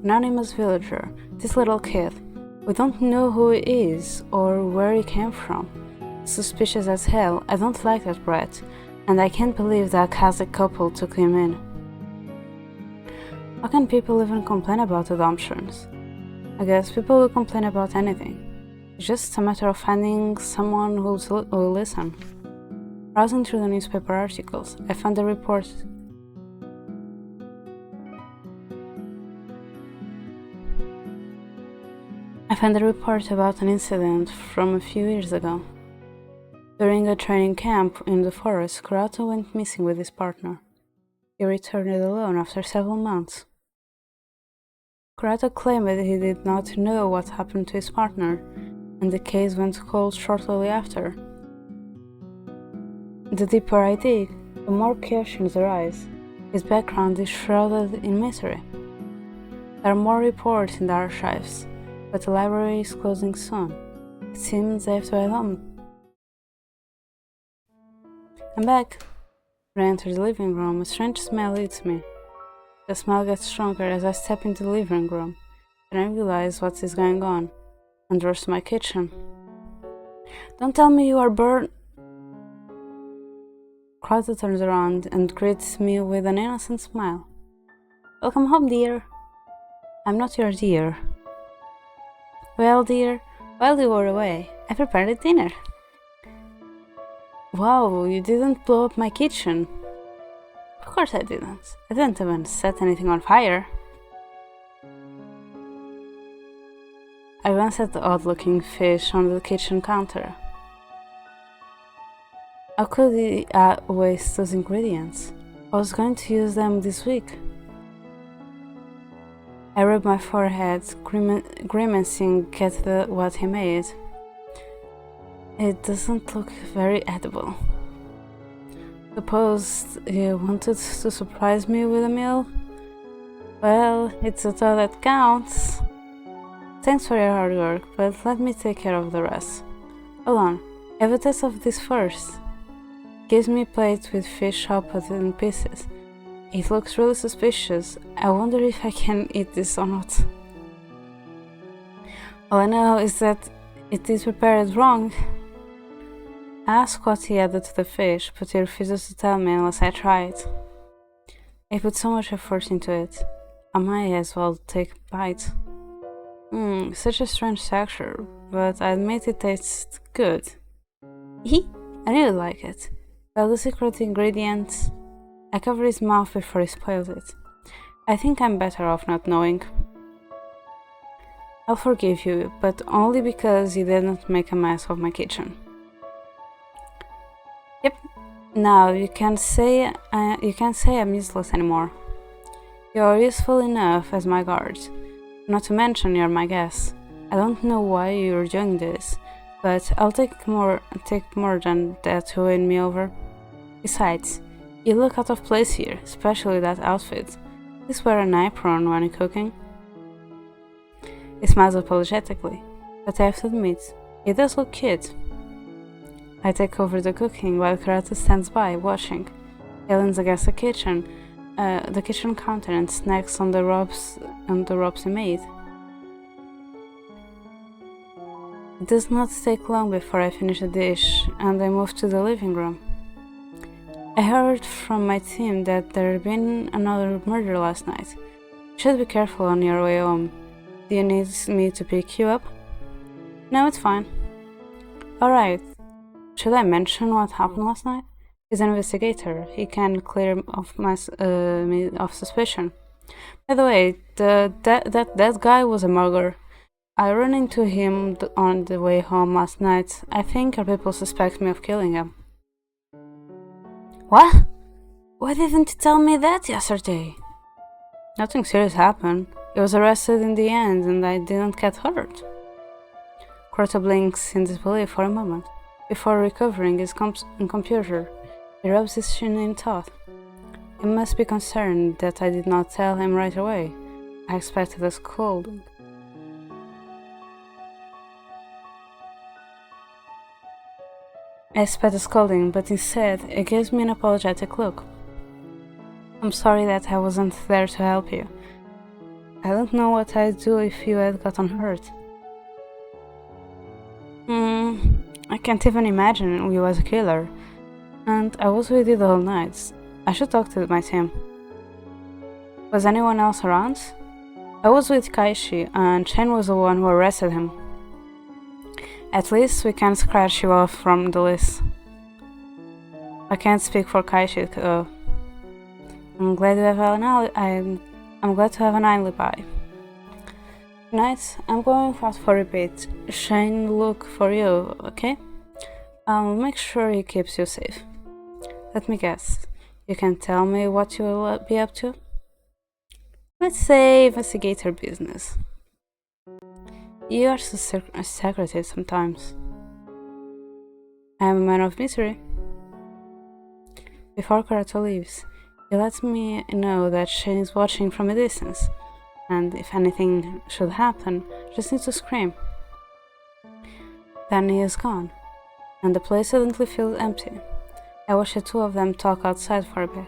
Anonymous villager, this little kid. We don't know who he is or where he came from. Suspicious as hell, I don't like that brat, and I can't believe that Akaze couple took him in. How can people even complain about adoptions? I guess people will complain about anything. It's just a matter of finding someone who will listen. Browsing through the newspaper articles, I found a report about an incident from a few years ago. During a training camp in the forest, Kurato went missing with his partner. He returned alone after several months. Kurato claimed that he did not know what happened to his partner, and the case went cold shortly after. The deeper I dig, the more questions arise. His background is shrouded in mystery. There are more reports in the archives, but the library is closing soon. It seems I have to head home. I'm back. When I enter the living room, a strange smell hits me. The smell gets stronger as I step into the living room, and I realize what is going on. Underneath my kitchen. Don't tell me you are burned. Crowder turns around and greets me with an innocent smile. Welcome home, dear. I'm not your dear. Well, dear, while you were away, I prepared a dinner. Wow, you didn't blow up my kitchen. Of course I didn't. I didn't even set anything on fire. I glance at the odd-looking fish on the kitchen counter. How could he waste those ingredients? I was going to use them this week. I rub my forehead, grimacing at what he made. It doesn't look very edible. Suppose he wanted to surprise me with a meal? Well, it's the thought that counts. Thanks for your hard work, but let me take care of the rest. Hold on, have a taste of this first. Gives me a plate with fish chopped in pieces. It looks really suspicious. I wonder if I can eat this or not. All I know is that it is prepared wrong. I ask what he added to the fish, but he refuses to tell me unless I try it. I put so much effort into it. I might as well take a bite. Such a strange texture, but I admit it tastes good. I really like it. Well, the secret ingredient. I cover his mouth before he spoils it. I think I'm better off not knowing. I'll forgive you, but only because you didn't make a mess of my kitchen. Yep. Now you can't say I'm useless anymore. You're useful enough as my guard. Not to mention you're my guest. I don't know why you're doing this, but I'll take more than that to win me over. Besides, you look out of place here, especially that outfit. Please wear an apron when you're cooking. He smiles apologetically, but I have to admit, it does look cute. I take over the cooking while Karata stands by, watching. He leans against the kitchen counter and snacks on the ropes he made. It does not take long before I finish the dish and I move to the living room. I heard from my team that there had been another murder last night. You should be careful on your way home. Do you need me to pick you up? No, it's fine. Alright. Should I mention what happened last night? He's an investigator. He can clear me of suspicion. By the way, that guy was a murderer. I ran into him on the way home last night. I think our people suspect me of killing him. What? Why didn't you tell me that yesterday? Nothing serious happened. He was arrested in the end and I didn't get hurt. Kurta blinks in disbelief for a moment. Before recovering his computer, he rubs his chin in thought. He must be concerned that I did not tell him right away. I expected a scolding. But instead, it gives me an apologetic look. I'm sorry that I wasn't there to help you. I don't know what I'd do if you had gotten hurt. I can't even imagine you as a killer. And I was with you the whole night. I should talk to my team. Was anyone else around? I was with Kaishi, and Chen was the one who arrested him. At least we can scratch you off from the list. I can't speak for Kaishi, though. I'm glad to have an alibi. Tonight, I'm going fast for repeat. Shane, look for you, okay? I'll make sure he keeps you safe. Let me guess. You can tell me what you will be up to? Let's say investigator business. You are so secretive sometimes. I am a man of mystery. Before Karato leaves, It lets me know that Shane is watching from a distance, and if anything should happen, I just need to scream. Then he is gone, and the place suddenly feels empty. I watch the two of them talk outside for a bit.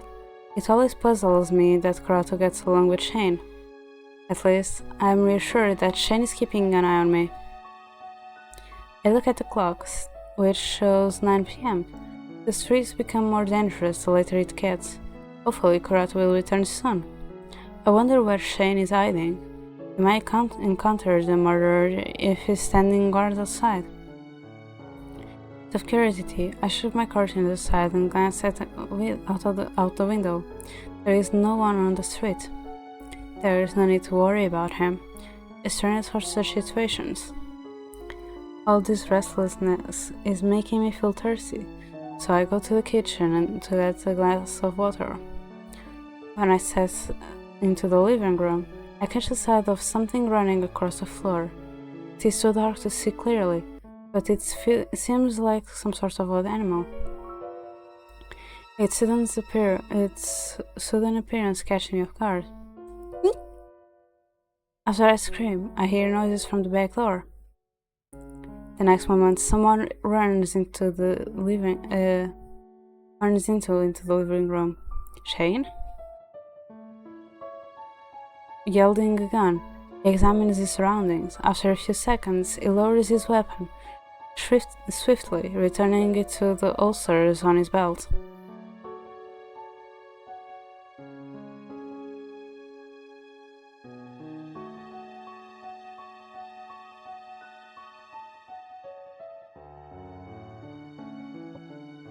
It always puzzles me that Karato gets along with Shane. At least, I am reassured that Shane is keeping an eye on me. I look at the clocks, which shows 9 p.m. The streets become more dangerous the later it gets. Hopefully, Karato will return soon. I wonder where Shane is hiding. He might encounter the murderer if he's standing guard outside. Out of curiosity, I shook my curtain aside and glanced out the window. There is no one on the street. There is no need to worry about him. It's trained for such situations. All this restlessness is making me feel thirsty, so I go to the kitchen and to get a glass of water. When I step into the living room, I catch the sight of something running across the floor. It is too dark to see clearly, but it seems like some sort of odd animal. Its sudden appearance catches me off guard. After I scream, I hear noises from the back door. The next moment, someone runs into the living room. Shane? Yielding a gun, he examines his surroundings. After a few seconds, he lowers his weapon swiftly, returning it to the holsters on his belt.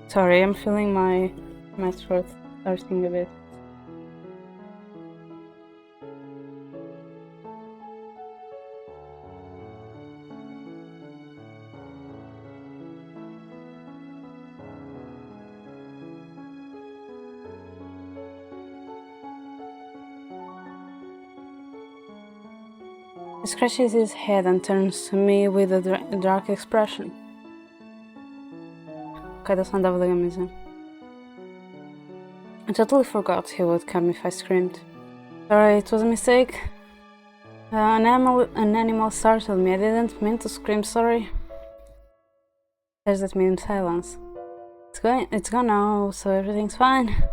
Sorry, I'm feeling my throat hurting a bit. He scratches his head and turns to me with a dark expression. Kada sam dava da ga mislim. I totally forgot he would come if I screamed. Sorry, it was a mistake. An animal startled me. I didn't mean to scream, sorry. There's that mean silence. It's gone now, so everything's fine.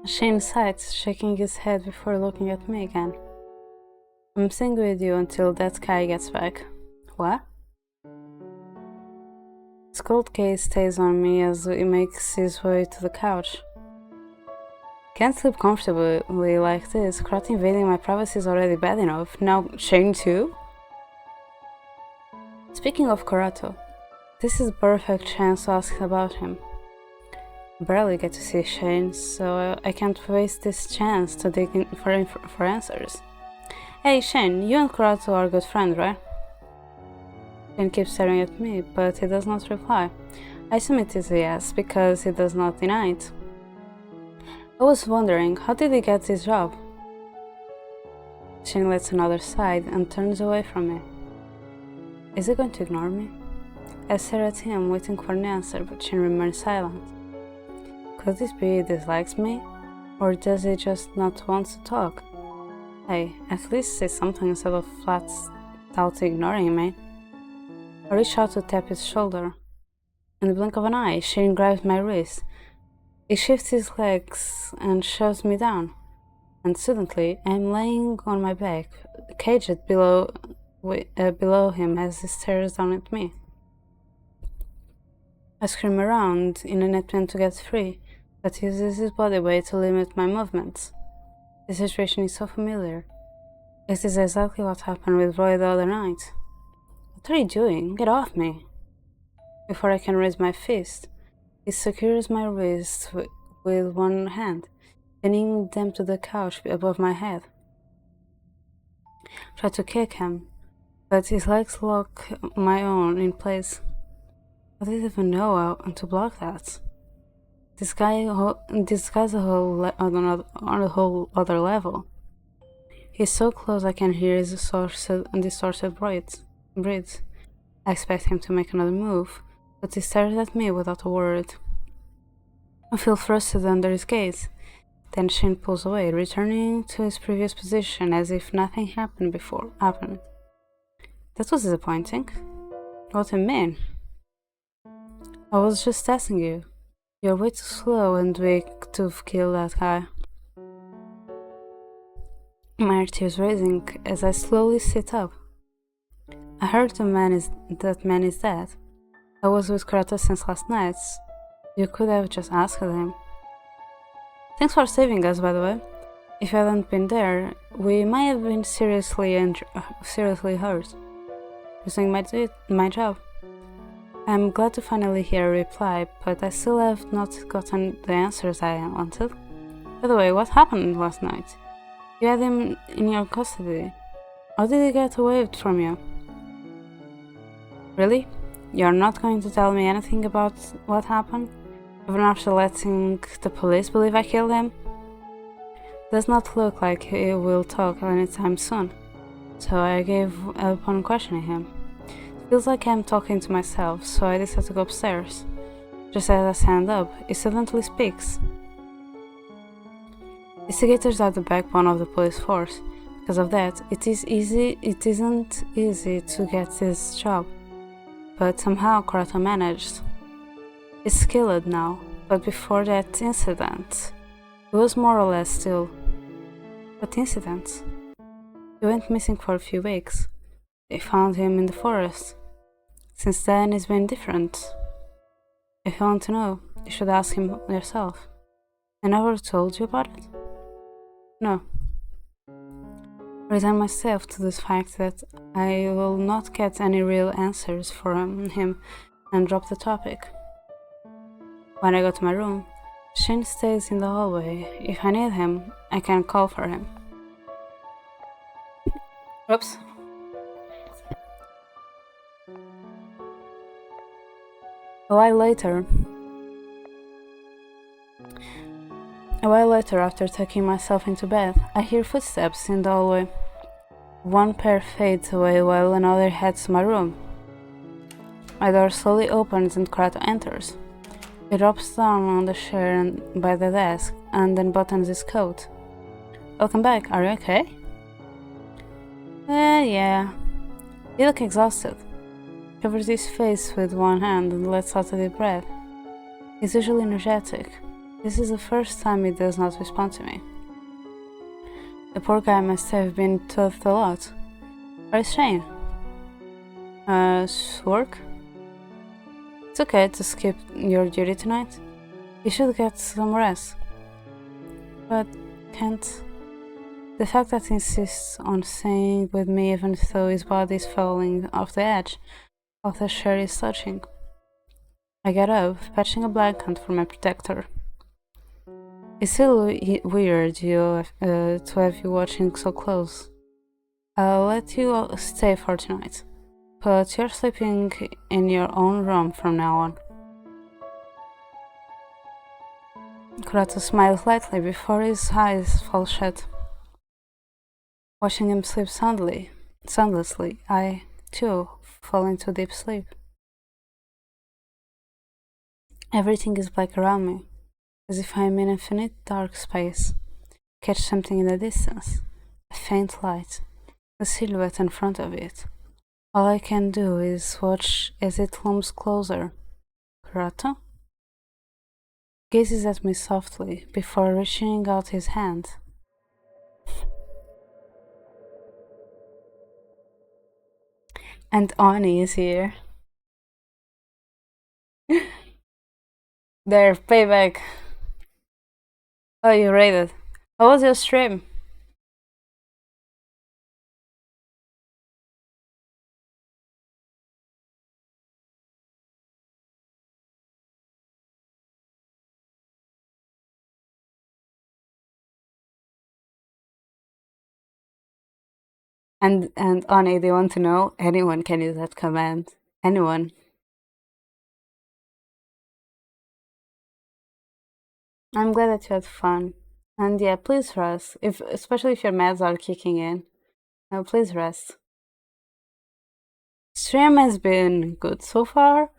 Shane sighs, shaking his head before looking at me again. I'm staying with you until that guy gets back. What? His cold gaze stays on me as he makes his way to the couch. Can't sleep comfortably like this. Karato invading my privacy is already bad enough. Now Shane too? Speaking of Karato, this is the perfect chance to ask about him. I barely get to see Shane, so I can't waste this chance to dig in for answers. Hey Shane, you and Karato are good friends, right? Shane keeps staring at me, but he does not reply. I assume it is a yes, because he does not deny it. I was wondering, how did he get this job? Shane lets another sigh and turns away from me. Is he going to ignore me? I stare at him, waiting for an answer, but Shane remains silent. Could this be he dislikes me? Or does he just not want to talk? Hey, at least say something instead of flat out ignoring me. I reach out to tap his shoulder. In the blink of an eye, Shane grabs my wrist. He shifts his legs and shoves me down. And suddenly, I'm laying on my back, caged below him as he stares down at me. I scream around in an attempt to get free, but he uses his body weight to limit my movements. The situation is so familiar. It is exactly what happened with Roy the other night. What are you doing? Get off me! Before I can raise my fist, he secures my wrist with one hand, pinning them to the couch above my head. I try to kick him, but his legs lock my own in place. I didn't even know how to block that. This guy's on a whole other level. He's so close I can hear his distorted breaths. I expect him to make another move, but he stares at me without a word. I feel frustrated under his gaze. Then Shin pulls away, returning to his previous position as if nothing happened. That was disappointing. What do you mean? I was just testing you. You're way too slow and weak to kill that guy. My heart is raising as I slowly sit up. I heard that man is dead. I was with Kratos since last night. You could have just asked him. Thanks for saving us, by the way. If you hadn't been there, we might have been seriously hurt. Losing my job. I'm glad to finally hear a reply, but I still have not gotten the answers I wanted. By the way, what happened last night? You had him in your custody. How did he get away from you? Really? You're not going to tell me anything about what happened? Even after letting the police believe I killed him? Does not look like he will talk anytime soon, so I gave up on questioning him. It feels like I'm talking to myself, so I decided to go upstairs. Just as I stand up, he suddenly speaks. Investigators are the backbone of the police force. Because of that, it isn't easy to get this job. But somehow Karato managed. He's skilled now, but before that incident, he was more or less still. What incident? He went missing for a few weeks. They found him in the forest. Since then, it's been different. If you want to know, you should ask him yourself. I never told you about it? No. Resign myself to the fact that I will not get any real answers from him and drop the topic. When I go to my room, Shin stays in the hallway. If I need him, I can call for him. Oops. A while later, after tucking myself into bed, I hear footsteps in the hallway. One pair fades away while another heads to my room. My door slowly opens and Krato enters. He drops down on the chair by the desk and then buttons his coat. Welcome back, are you okay? Yeah. You look exhausted. Covers his face with one hand and lets out a deep breath. He's usually energetic. This is the first time he does not respond to me. The poor guy must have been toughed a lot. Where's Shane? Work? It's okay to skip your duty tonight. You should get some rest. But can't. The fact that he insists on staying with me even though his body is falling off the edge of the chair is touching. I get up, fetching a blanket for my protector. It's still weird to have you watching so close. I'll let you stay for tonight, but you're sleeping in your own room from now on. Kurato smiles lightly before his eyes fall shut. Watching him sleep soundlessly, I, too, fall into deep sleep. Everything is black around me, as if I am in infinite dark space. Catch something in the distance, a faint light, a silhouette in front of it. All I can do is watch as it looms closer. Kurato? Gazes at me softly before reaching out his hand. And Oni is here. There, payback. Oh, you rated. How was your stream? And Ani, they want to know, anyone can use that command. Anyone. I'm glad that you had fun. And yeah, please rest. Especially if your meds are kicking in. No, please rest. Stream has been good so far.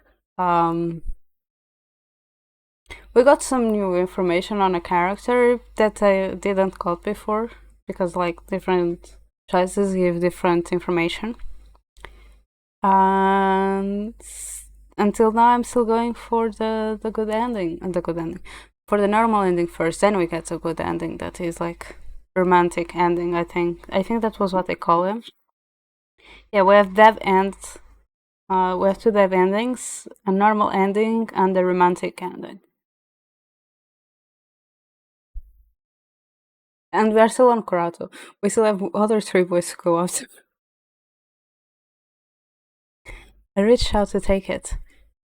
We got some new information on a character that I didn't got before, because like different choices give different information. And until now, I'm still going for the good ending, and the good ending. For the normal ending first, then we get a good ending that is like romantic ending. I think that was what they call it. Yeah, we have dev ends. We have two dev endings: a normal ending and a romantic ending. And we are still on Kurato. We still have other three boys to go after. I reach out to take it,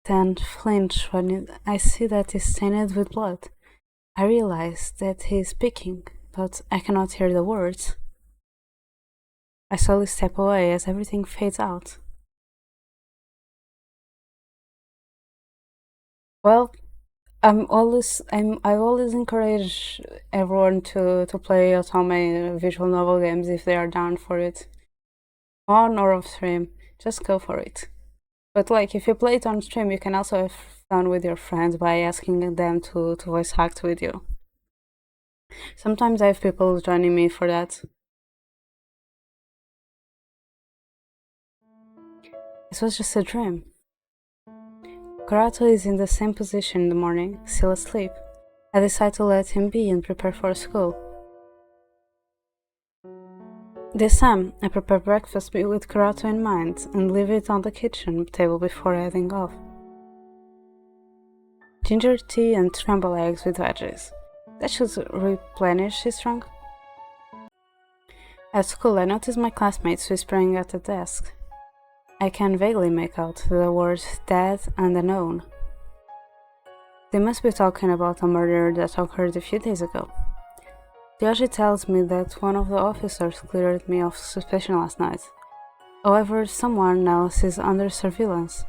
then flinch when I see that it's stained with blood. I realize that he is speaking, but I cannot hear the words. I slowly step away as everything fades out. Well, I always encourage everyone to play otome visual novel games if they are down for it. On or off stream, just go for it. But like if you play it on stream, you can also have fun with your friends by asking them to voice act with you. Sometimes I have people joining me for that. It was just a dream. Karato is in the same position in the morning, still asleep. I decide to let him be and prepare for school. This time, I prepare breakfast with Karato in mind and leave it on the kitchen table before heading off. Ginger tea and scrambled eggs with veggies. That should replenish his trunk. At school, I notice my classmates whispering at the desk. I can vaguely make out the words dead and unknown. They must be talking about a murder that occurred a few days ago. Yoshi tells me that one of the officers cleared me of suspicion last night. However, someone else is under surveillance.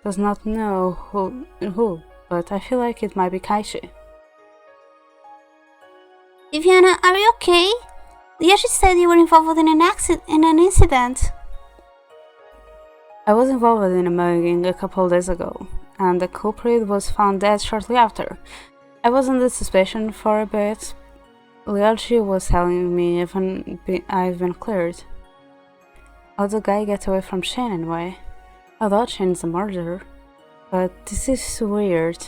Does not know who, but I feel like it might be Kaishi. Viviana, are you okay? Yoshi said you were involved in an incident. I was involved in a mugging a couple days ago, and the culprit was found dead shortly after. I was under suspicion for a bit. Liachi was telling me I've been cleared. How'd the guy get away from Shane anyway? I thought Shane's a murderer, but this is weird.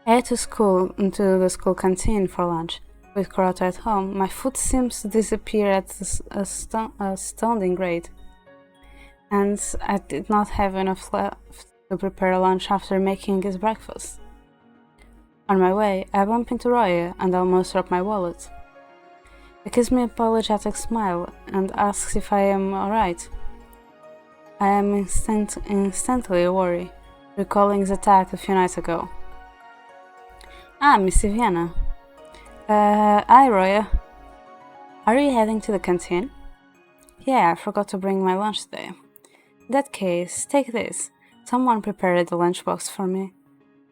I head into the school canteen for lunch. With Karato at home, my food seems to disappear at a astounding rate. And I did not have enough left to prepare lunch after making his breakfast. On my way, I bump into Roya and almost drop my wallet. He gives me an apologetic smile and asks if I am alright. I am instantly worried, recalling his attack a few nights ago. Ah, Miss Viviana. Hi, Roya. Are you heading to the canteen? Yeah, I forgot to bring my lunch today. In that case, take this. Someone prepared the lunchbox for me,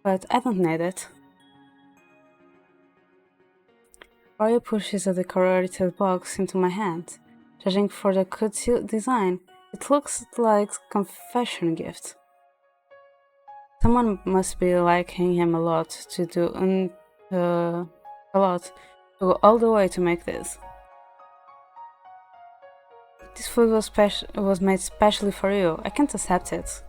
but I don't need it. Roya pushes a decorated box into my hand. Judging for the cute design, it looks like a confession gift. Someone must be liking him a lot to go all the way to make this. This food was made specially for you. I can't accept it.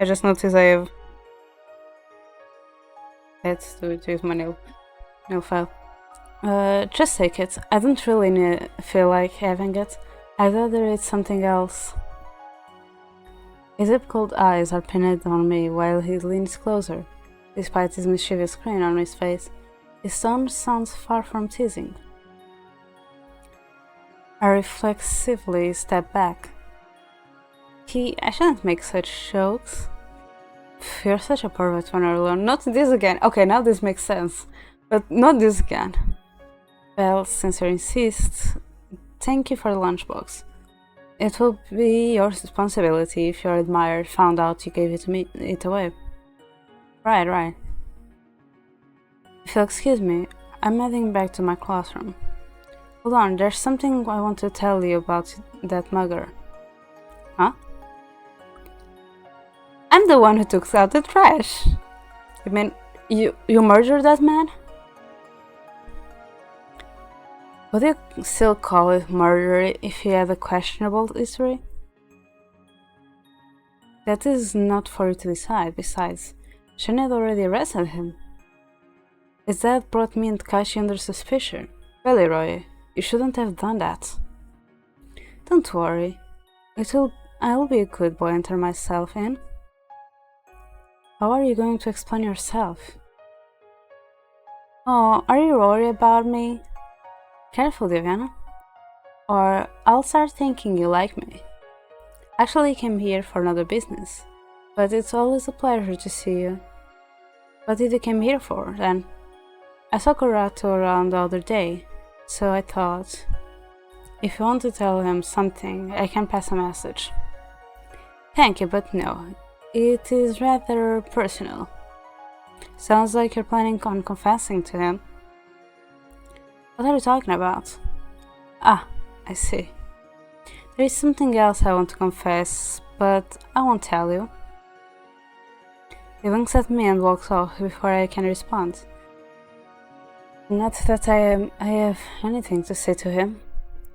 I just noticed I have to use my nail file. Just take it. I don't really feel like having it. I'd rather eat something else. His cold eyes are pinned on me while he leans closer. Despite his mischievous grin on his face, his tone sounds far from teasing. I reflexively step back. I shouldn't make such jokes. You're such a pervert when you're alone. Not this again. Okay, now this makes sense. But not this again. Well, since you insist, thank you for the lunchbox. It will be your responsibility if your admirer found out you gave it away. Right. If you'll excuse me, I'm heading back to my classroom. Hold on, there's something I want to tell you about that mugger. Huh? I'm the one who took out the trash. You mean you murdered that man? Would you still call it murder if he had a questionable history? That is not for you to decide. Besides, shouldn't had already arrested him. His death brought me and Kashi under suspicion. Really, Roy, you shouldn't have done that. Don't worry. I'll be a good boy and turn myself in. How are you going to explain yourself? Oh, are you worried about me? Careful, Diana. Or I'll start thinking you like me. Actually, I came here for another business, but it's always a pleasure to see you. What did you come here for, then? I saw Kurato around the other day, so I thought, if you want to tell him something, I can pass a message. Thank you, but no, it is rather personal. Sounds like you're planning on confessing to him. What are you talking about? Ah, I see. There is something else I want to confess, but I won't tell you. He winks at me and walks off before I can respond. Not that I have anything to say to him.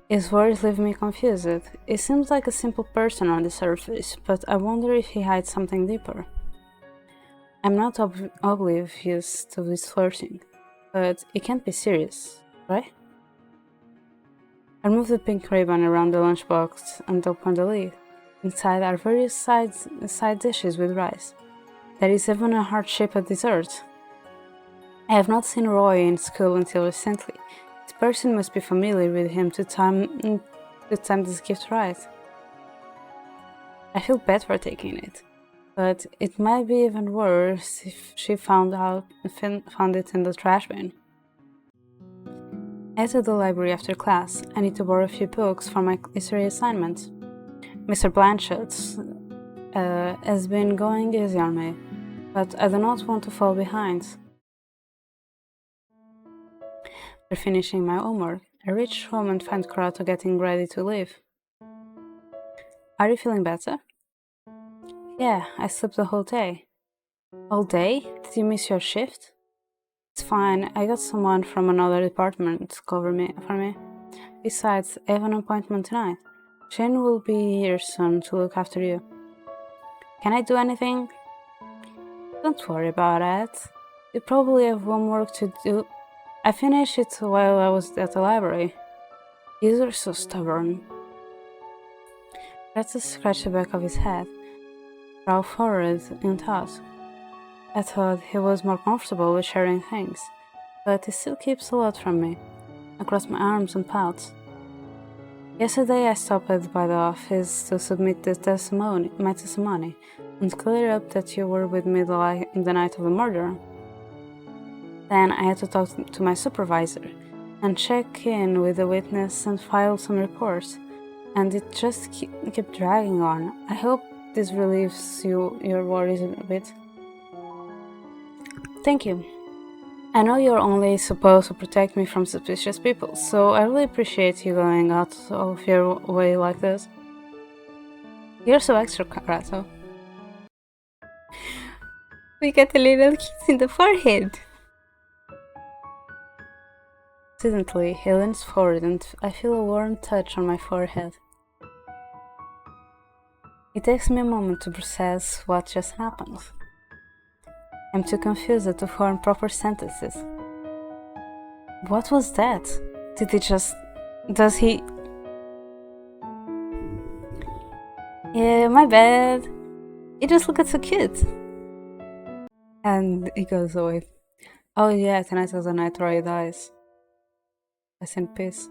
His words leave me confused. He seems like a simple person on the surface, but I wonder if he hides something deeper. I'm not oblivious to his flirting, but it can't be serious, right? I remove the pink ribbon around the lunchbox and open the lid. Inside are various side dishes with rice. There is even a heart-shaped dessert. I have not seen Roy in school until recently. This person must be familiar with him to time this gift right. I feel bad for taking it, but it might be even worse if she found it in the trash bin. I head to the library after class. I need to borrow a few books for my history assignment. Mr. Blanchett has been going easy on me, but I do not want to fall behind. After finishing my homework, I reach home and find Kurato getting ready to leave. Are you feeling better? Yeah, I slept the whole day. All day? Did you miss your shift? It's fine, I got someone from another department to cover for me. Besides, I have an appointment tonight. Shane will be here soon to look after you. Can I do anything? Don't worry about it. You probably have homework to do. I finished it while I was at the library. You are so stubborn. Let's scratch the back of his head. Brow forward in thought. I thought he was more comfortable with sharing things, but he still keeps a lot from me. I cross my arms and pout. Yesterday I stopped by the office to submit my testimony and clear up that you were with me the night of the murder. Then I had to talk to my supervisor and check in with the witness and file some reports, and it just kept dragging on. I hope this relieves your worries a bit. Thank you. I know you're only supposed to protect me from suspicious people, so I really appreciate you going out of your way like this. You're so extra, Karato. We get a little kiss in the forehead. Suddenly, he leans forward and I feel a warm touch on my forehead. It takes me a moment to process what just happened. I'm too confused to form proper sentences. What was that? Does he... Yeah, my bad. He just looked so cute. And he goes away. Oh yeah, tonight was the night Roy dies. Rest in peace.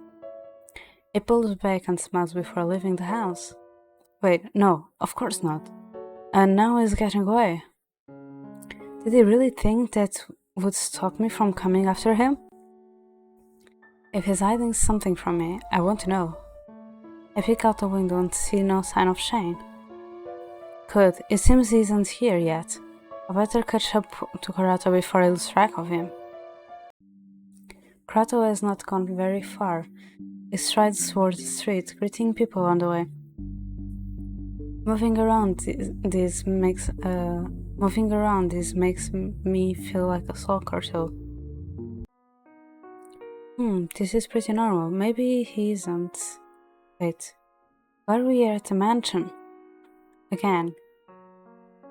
He pulls back and smiles before leaving the house. Wait, no, of course not. And now he's getting away. Did he really think that would stop me from coming after him? If he's hiding something from me, I want to know. I peek out the window and see no sign of Shane. Good, it seems he isn't here yet. I better catch up to Karato before I lose track of him. Karato has not gone very far. He strides towards the street, greeting people on the way. Moving around this makes me feel like a stalker too. This is pretty normal. Maybe he isn't. Wait, why are we at the mansion? Again.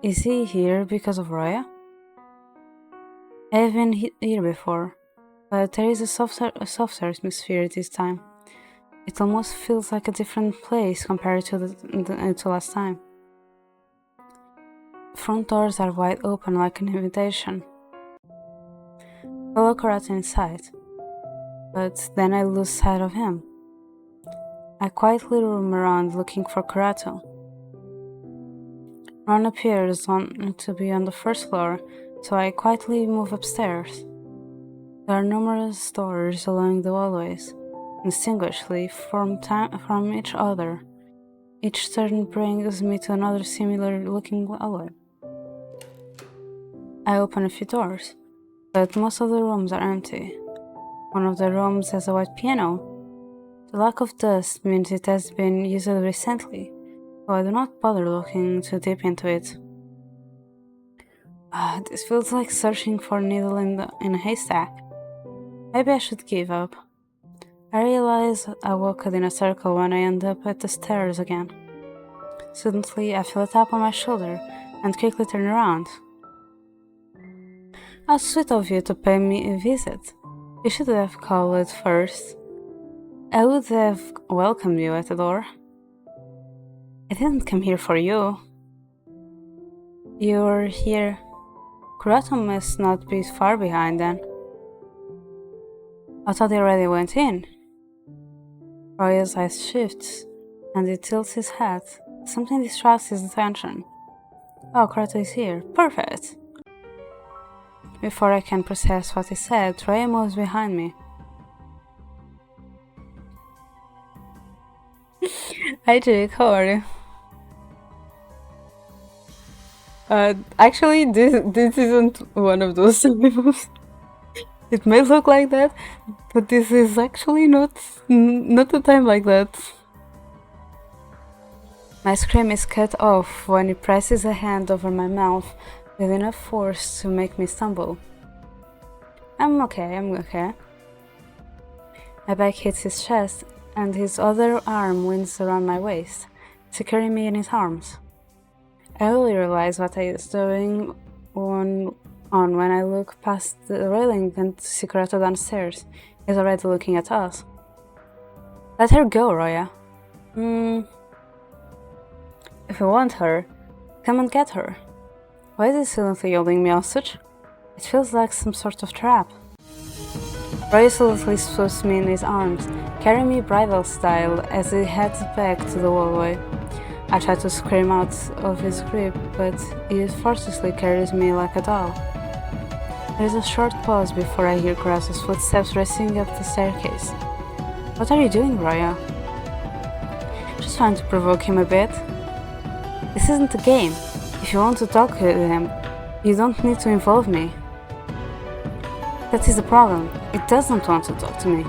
Is he here because of Roya? I've been here before, but there is a softer atmosphere this time. It almost feels like a different place compared to last time. Front doors are wide open like an invitation. Follow Karate inside, but then I lose sight of him. I quietly roam around looking for Karato. Ron appears to be on the first floor, so I quietly move upstairs. There are numerous doors along the hallways, distinguishably from each other. Each turn brings me to another similar-looking hallway. I open a few doors, but most of the rooms are empty. One of the rooms has a white piano. The lack of dust means it has been used recently, so I do not bother looking too deep into it. This feels like searching for a needle in a haystack. Maybe I should give up. I realize I walked in a circle when I end up at the stairs again. Suddenly, I feel a tap on my shoulder and quickly turn around. How sweet of you to pay me a visit. You should have called first. I would have welcomed you at the door. I didn't come here for you. You're here. Kurato must not be far behind then. I thought he already went in. Roya's eyes shifts, and he tilts his head. Something distracts his attention. Oh, Kurato is here. Perfect! Before I can process what he said, Roya moves behind me. Hi Jake, how are you? Actually, this isn't one of those symbols. It may look like that, but this is actually not a time like that. My scream is cut off when he presses a hand over my mouth with enough force to make me stumble. I'm okay. My back hits his chest, and his other arm winds around my waist, securing me in his arms. I only realize what I was doing when I look past the railing and see Kurato downstairs. He's already looking at us. Let her go, Roya. If you want her, come and get her. Why is he silently holding me hostage? It feels like some sort of trap. Roya silently swoops me in his arms, carrying me bridal style as he heads back to the hallway. I try to scream out of his grip, but he forcefully carries me like a doll. There is a short pause before I hear Kurato's footsteps racing up the staircase. What are you doing, Roya? Just trying to provoke him a bit. This isn't a game. If you want to talk to him, you don't need to involve me. That is the problem. It doesn't want to talk to me.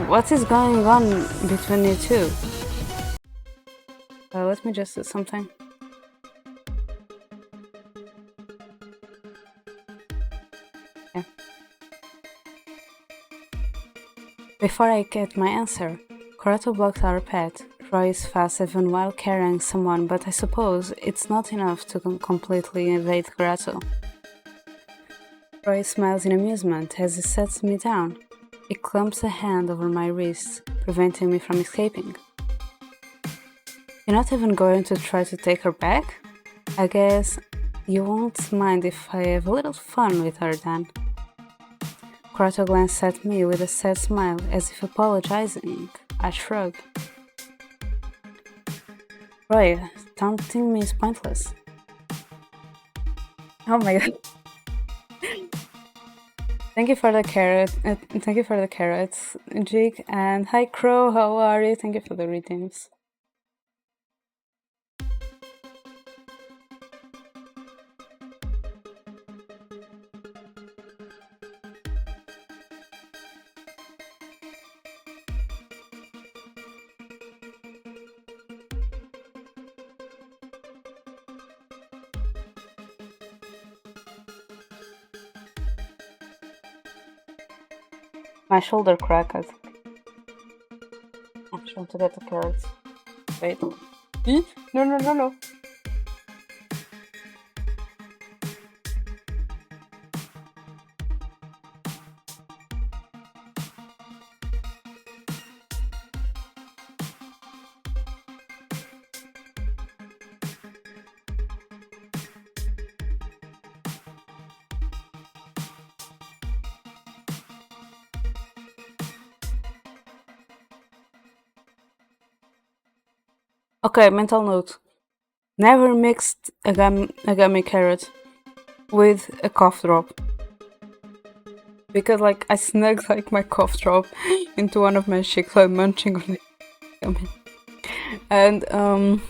What is going on between you two? Let me just do something. Yeah. Before I get my answer, Kurato blocks our path. Roy is fast even while carrying someone, but I suppose it's not enough to completely evade Kurato. Roy smiles in amusement as he sets me down. He clumps a hand over my wrist, preventing me from escaping. You're not even going to try to take her back? I guess you won't mind if I have a little fun with her then. Kurato glanced at me with a sad smile, as if apologizing. I shrug. Roy, taunting me is pointless. Oh my god. Thank you for the carrots, Jake. And hi Crow, how are you? Thank you for the redeems. My shoulder cracked. I'm trying to get the carrots. Wait. No, no, no, no. Okay, mental note. Never mixed a gummy carrot with a cough drop. Because like I snugged like my cough drop into one of my cheeks while munching on it. And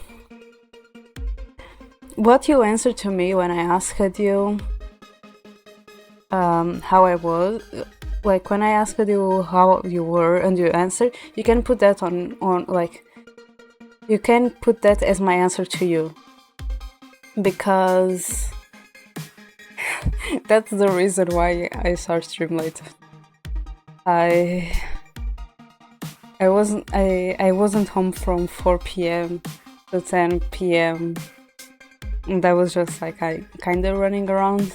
what you answered to me when I asked you how I was, like when I asked you how you were and you answered, you can put that on like you can put that as my answer to you, because that's the reason why I start stream late. I wasn't home from 4 p.m. to 10 p.m. and I was just like I kind of running around.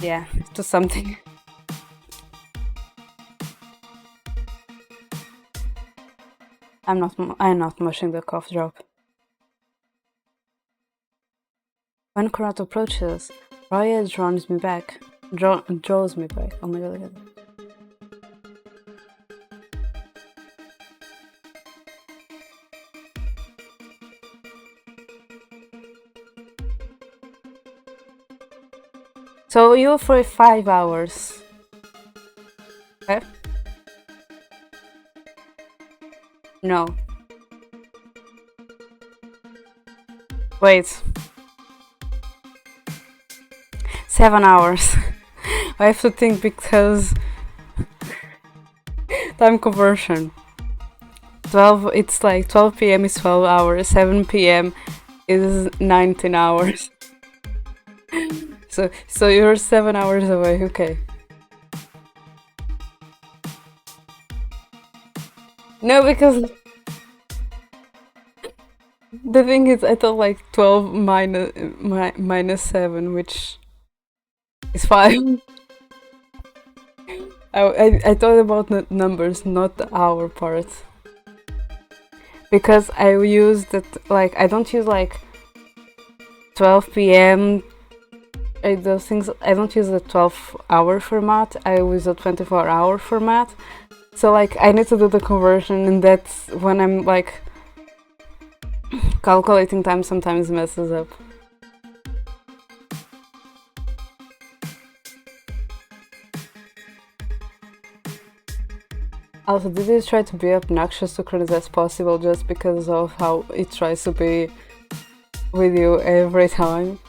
Yeah, to something. I'm not mushing the cough drop. When Kurato approaches, Raya draws me back. Draws me back. Oh my god. So you for 5 hours. Okay? No. Wait. 7 hours. I have to think because time conversion. 12. It's like 12 p.m. is 12 hours. 7 p.m. is 19 hours. So you're 7 hours away. Okay. No, because the thing is, I thought like 12 minus 7, which is 5. I thought about the numbers, not the hour part. Because I use that, like, I don't use like 12 p.m. Those things, I don't use the 12-hour format, I use a 24-hour format. So, like, I need to do the conversion, and that's when I'm like calculating time sometimes messes up. Also, did you try to be obnoxious to Chris as possible just because of how it tries to be with you every time?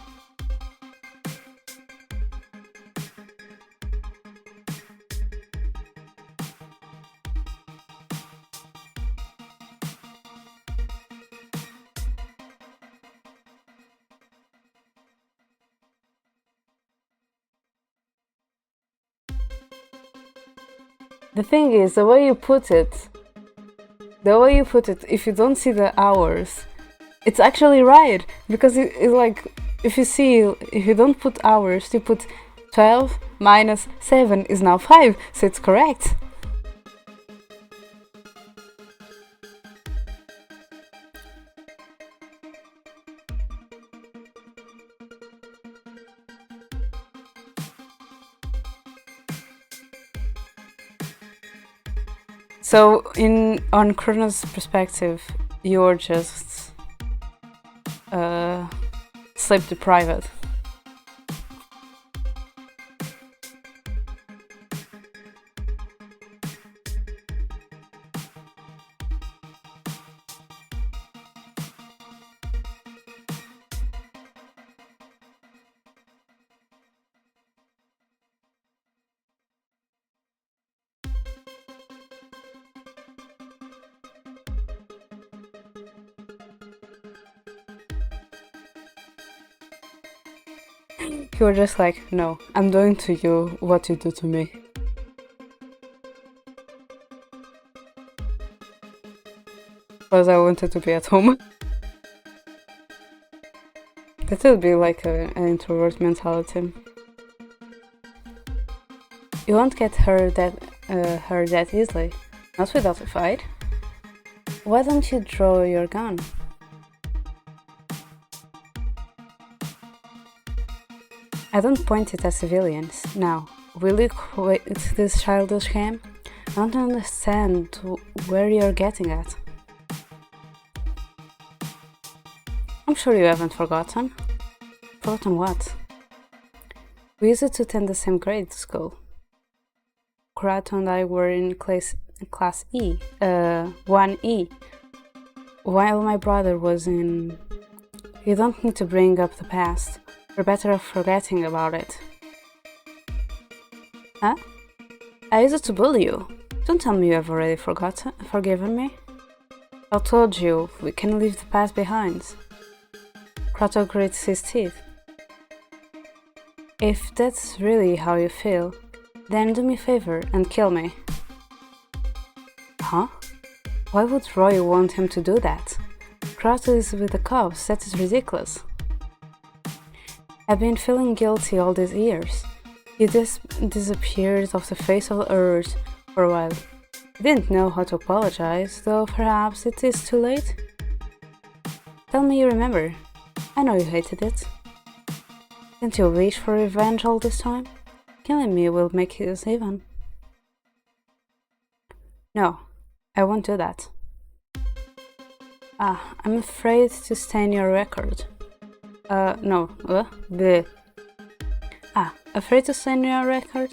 The thing is, the way you put it, if you don't see the hours, it's actually right. Because it's like, if you don't put hours, you put 12 minus 7 is now 5, so it's correct. So, on Chrono's perspective, you're just sleep deprived. You were just like, no, I'm doing to you what you do to me. because I wanted to be at home. That would be like an introvert mentality. You won't get hurt that easily, not without a fight. Why don't you draw your gun? I don't point it at civilians. Now, will you quit this childish game? I don't understand where you're getting at. I'm sure you haven't forgotten. Forgotten what? We used to attend the same grade school. Kurato and I were in class E, 1E, while my brother was in... You don't need to bring up the past. We're better off forgetting about it. Huh? I used to bully you. Don't tell me you have already forgiven me. I told you, we can leave the past behind. Kurato grits his teeth. If that's really how you feel, then do me a favor and kill me. Huh? Why would Roy want him to do that? Kurato is with the cops, that is ridiculous. I've been feeling guilty all these years. You disappeared off the face of the earth for a while. I didn't know how to apologize, though perhaps it is too late. Tell me you remember. I know you hated it. Didn't you wish for revenge all this time? Killing me will make us even. No, I won't do that. I'm afraid to stain your record. Afraid to stain your record?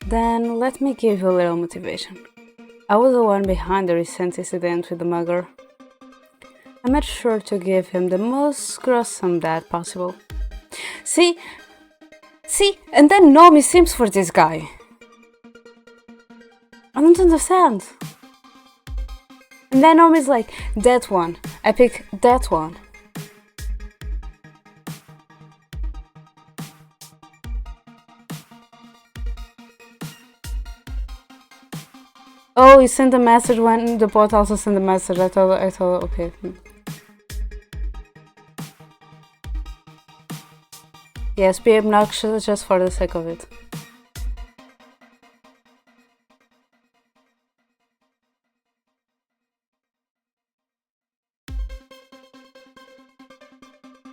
Then let me give you a little motivation. I was the one behind the recent incident with the mugger. I made sure to give him the most gruesome death possible. See, and then Nomi seems for this guy. I don't understand. And then Nomi's like, that one. I pick that one. Oh, you sent a message when the bot also sent a message. I thought, okay. Yes, be obnoxious just for the sake of it.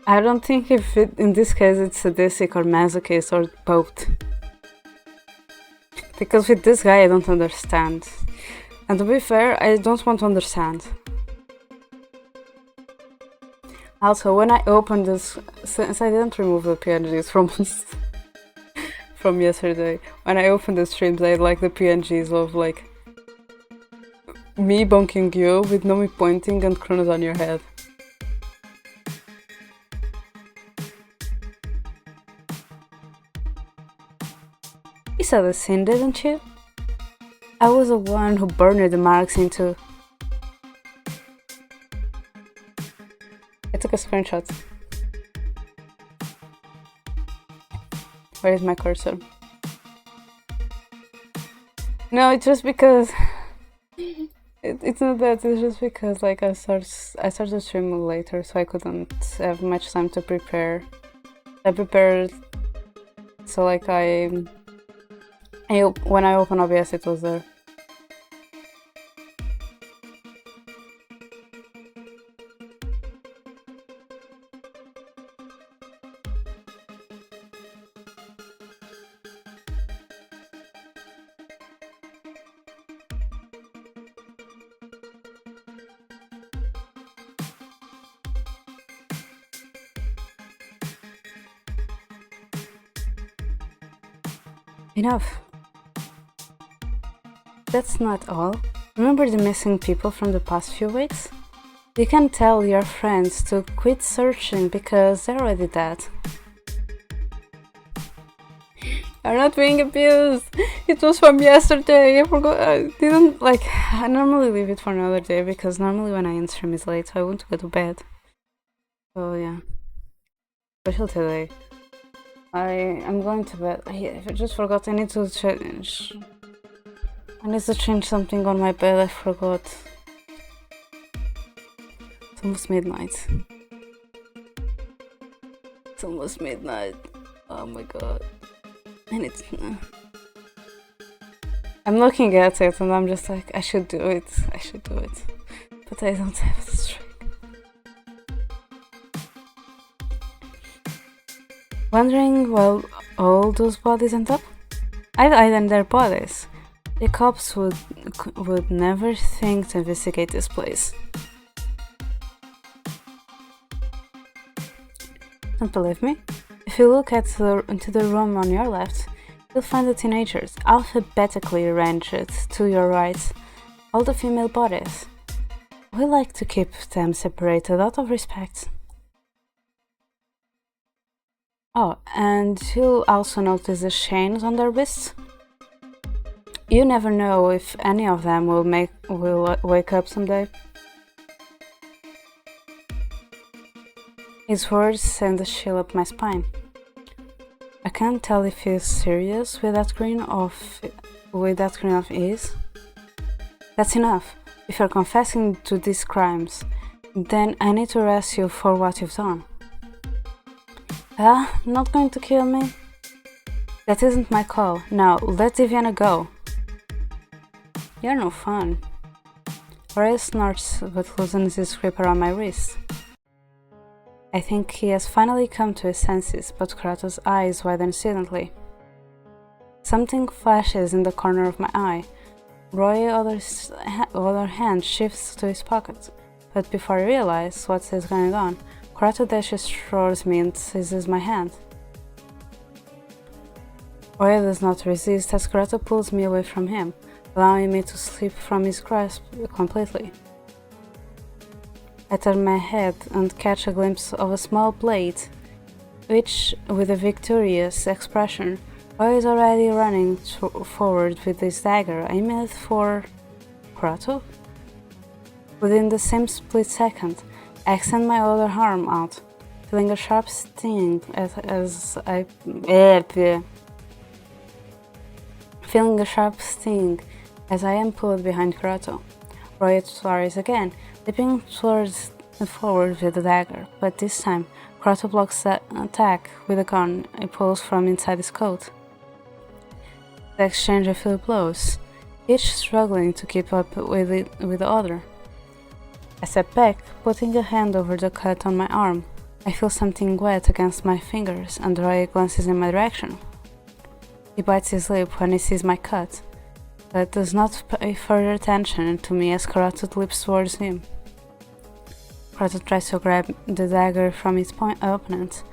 I don't think if in this case it's sadistic or masochist or both. Because with this guy I don't understand. And to be fair, I don't want to understand. Also, when I opened this, since I didn't remove the PNGs from yesterday, when I opened the streams I had like the PNGs of like me bonking you with Nomi pointing and Kronos on your head. You saw the scene, didn't you? I was the one who burned the marks into... I took a screenshot. Where is my cursor? No, it's just because... it's not that, it's just because like I started streaming later, so I couldn't have much time to prepare. I prepared... So like when I opened OBS it was there. Enough. That's not all. Remember the missing people from the past few weeks? You can tell your friends to quit searching because they're already dead. I'm not being abused! It was from yesterday! I forgot. I didn't like. I normally leave it for another day because normally when I end stream is late, so I want to go to bed. So yeah. Especially today. I'm going to bed. I just forgot. I need to change. I need to change something on my bed. I forgot. almost midnight. It's almost midnight. Oh my god. And it's... I'm looking at it and I'm just like, I should do it. I should do it. But I don't have the strength. Wondering where all those bodies end up? I've hidden their bodies. The cops would never think to investigate this place. Don't believe me? If you look into the room on your left, you'll find the teenagers, alphabetically arranged to your right, all the female bodies. We like to keep them separated out of respect. Oh, and you'll also notice the chains on their wrists. You never know if any of them will wake up someday. His words send a chill up my spine. I can't tell if he's serious with that grin of ease. That's enough. If you're confessing to these crimes, then I need to arrest you for what you've done. Not going to kill me? That isn't my call. Now, let Diviana go. You're no fun. Raya snorts but loosens his grip around my wrist. I think he has finally come to his senses, but Kurato's eyes widen suddenly. Something flashes in the corner of my eye. Roy's other hand shifts to his pocket, but before I realize what is going on, Kurato dashes towards me and seizes my hand. Roy does not resist as Kurato pulls me away from him, allowing me to slip from his grasp completely. I turn my head and catch a glimpse of a small blade, which, with a victorious expression, Roy is already running forward with his dagger aimed for Kurato. Within the same split second, I extend my other arm out, feeling a sharp sting as I am pulled behind Kurato. Roy fires again, leaping towards the forward with the dagger, but this time Kurato blocks the attack with a gun he pulls from inside his coat. They exchange a few blows, each struggling to keep up with the other. I step back, putting a hand over the cut on my arm. I feel something wet against my fingers, and Roy glances in my direction. He bites his lip when he sees my cut, but does not pay further attention to me as Kurato leaps towards him. Kurato tries to grab the dagger from its opponent,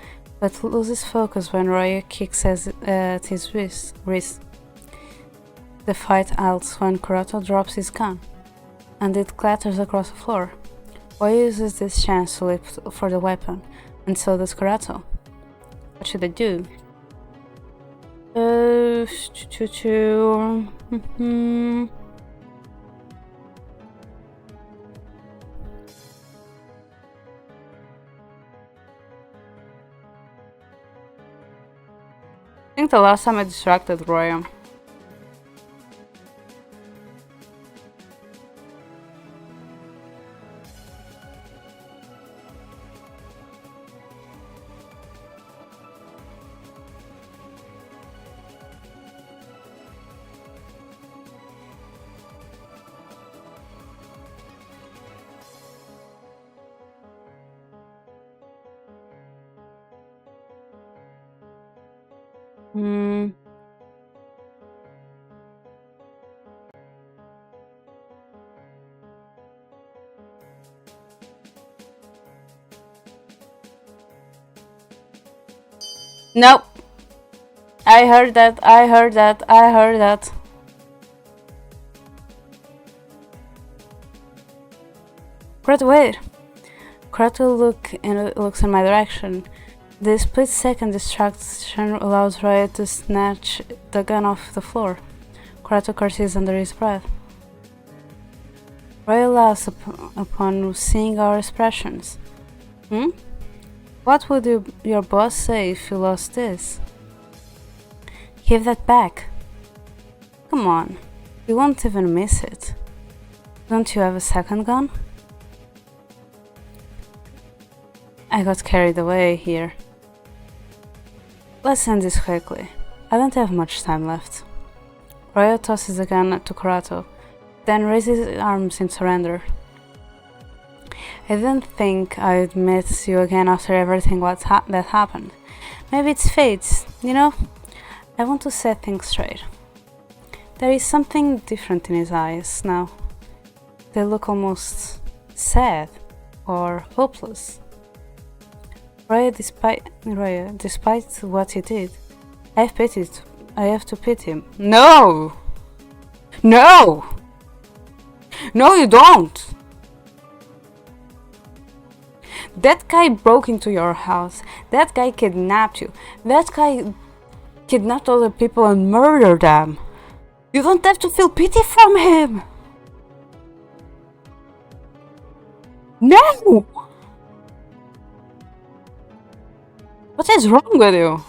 but loses focus when Roy kicks at his wrist. The fight halts when Kurato drops his gun, and it clatters across the floor. Roy uses this chance to leap for the weapon, and so does Kurato. What should I do? I think the last time I distracted Roy. Nope. I heard that. Kurato, wait. Kurato looks in my direction. The split second distraction allows Roy to snatch the gun off the floor. Kurato curses under his breath. Roy laughs upon seeing our expressions. What would your boss say if you lost this? Give that back. Come on, you won't even miss it. Don't you have a second gun? I got carried away here. Let's end this quickly. I don't have much time left. Roya tosses the gun to Kurato, then raises his arms in surrender. I didn't think I'd meet you again after everything that happened. Maybe it's fate, you know? I want to set things straight. There is something different in his eyes now. They look almost sad or hopeless. Roya, despite what he did, I have to pity him. No! No! No, you don't! That guy broke into your house. That guy kidnapped you. That guy kidnapped other people and murdered them. You don't have to feel pity from him. No! What is wrong with you?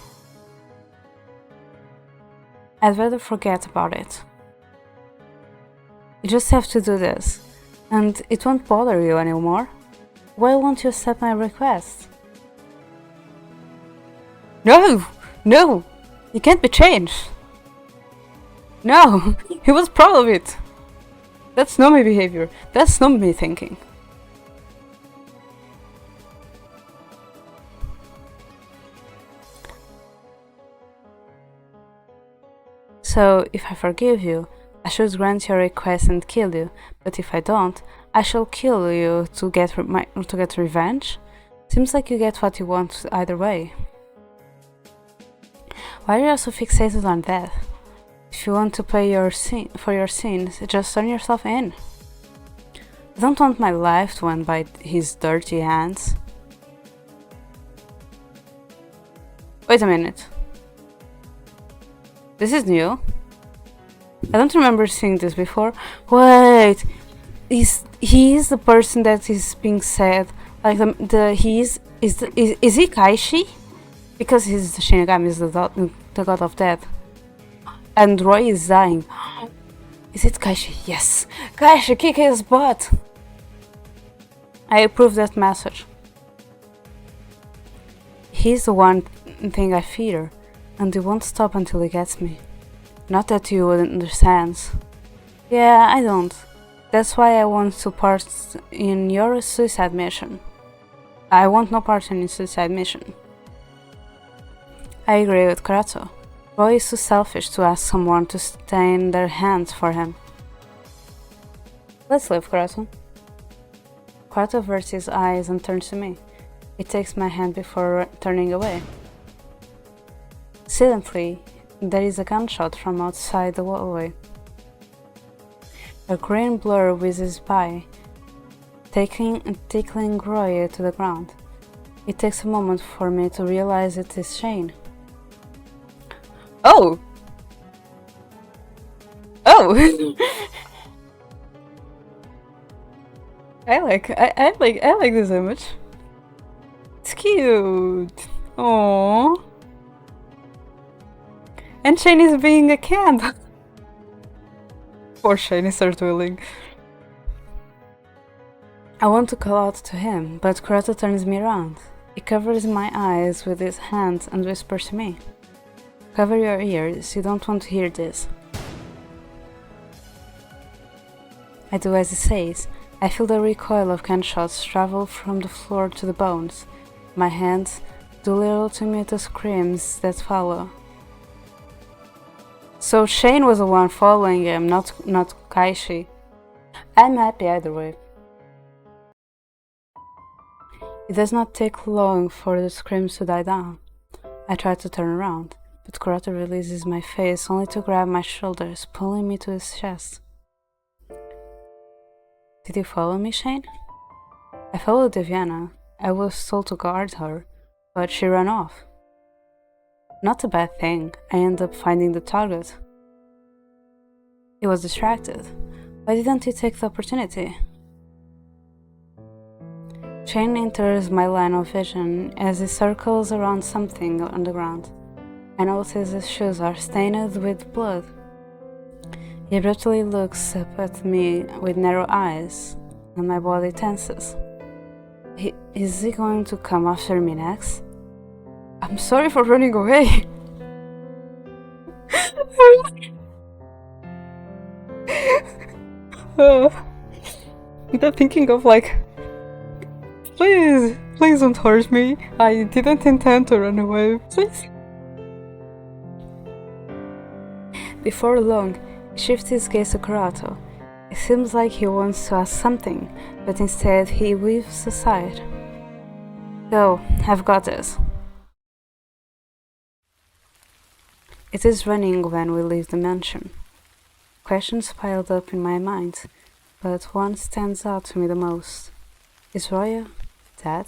I'd rather forget about it. You just have to do this, and it won't bother you anymore. Why won't you accept my request? No! No! It can't be changed! No! He was proud of it! That's not my behavior. That's not me thinking. So, if I forgive you, I should grant your request and kill you, but if I don't, I shall kill you to get revenge? Seems like you get what you want either way. Why are you so fixated on that? If you want to pay for your sins, just turn yourself in. I don't want my life to end by his dirty hands. Wait a minute. This is new. I don't remember seeing this before. Wait, he is the person that is being said like is he Kaishi? Because he's the Shinigami, is the god of death, and Roy is dying. Is it Kaishi? Yes, Kaishi, kick his butt. I approve that message. He's the one thing I fear, and he won't stop until he gets me. Not that you wouldn't understand. Yeah, I don't. That's why I want to part in your suicide mission. I want no part in your suicide mission. I agree with Kurato. Roy is too selfish to ask someone to stain their hands for him. Let's leave, Kurato. Kurato averts his eyes and turns to me. He takes my hand before turning away. Silently, there is a gunshot from outside the hallway. A green blur whizzes by, tickling Roy to the ground. It takes a moment for me to realize it is Shane. Oh! Oh! I like this image. It's cute. Aww. And Shane is being a camp. Poor Shane is start willing. I want to call out to him, but Kurato turns me around. He covers my eyes with his hands and whispers to me. Cover your ears, you don't want to hear this. I do as he says. I feel the recoil of gunshots travel from the floor to the bones. My hands do little to mute the screams that follow. So Shane was the one following him, not Kaishi. I'm happy either way. It does not take long for the screams to die down. I try to turn around, but Kurato releases my face only to grab my shoulders, pulling me to his chest. Did you follow me, Shane? I followed Deviana. I was told to guard her, but she ran off. Not a bad thing, I end up finding the target. He was distracted. Why didn't he take the opportunity? Shane enters my line of vision as he circles around something on the ground. I notice his shoes are stained with blood. He abruptly looks up at me with narrow eyes, and my body tenses. Is he going to come after me next? I'm sorry for running away. uh, I'm thinking of like, please don't hurt me. I didn't intend to run away. Please. Before long, he shifts his gaze to Karato. It seems like he wants to ask something, but instead he weaves aside. Go, I've got this. It is running when we leave the mansion. Questions piled up in my mind, but one stands out to me the most. Is Roya dead?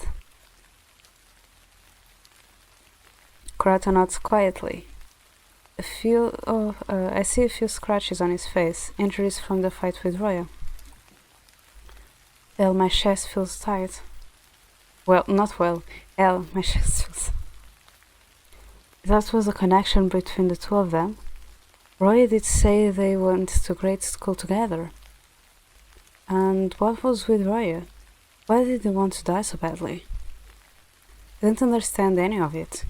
Karato nods quietly. I see a few scratches on his face, injuries from the fight with Roya. My chest feels tight. Well, not well. My chest feels... That was a connection between the two of them. Roya did say they went to grade school together. And what was with Roya? Why did he want to die so badly? I didn't understand any of it.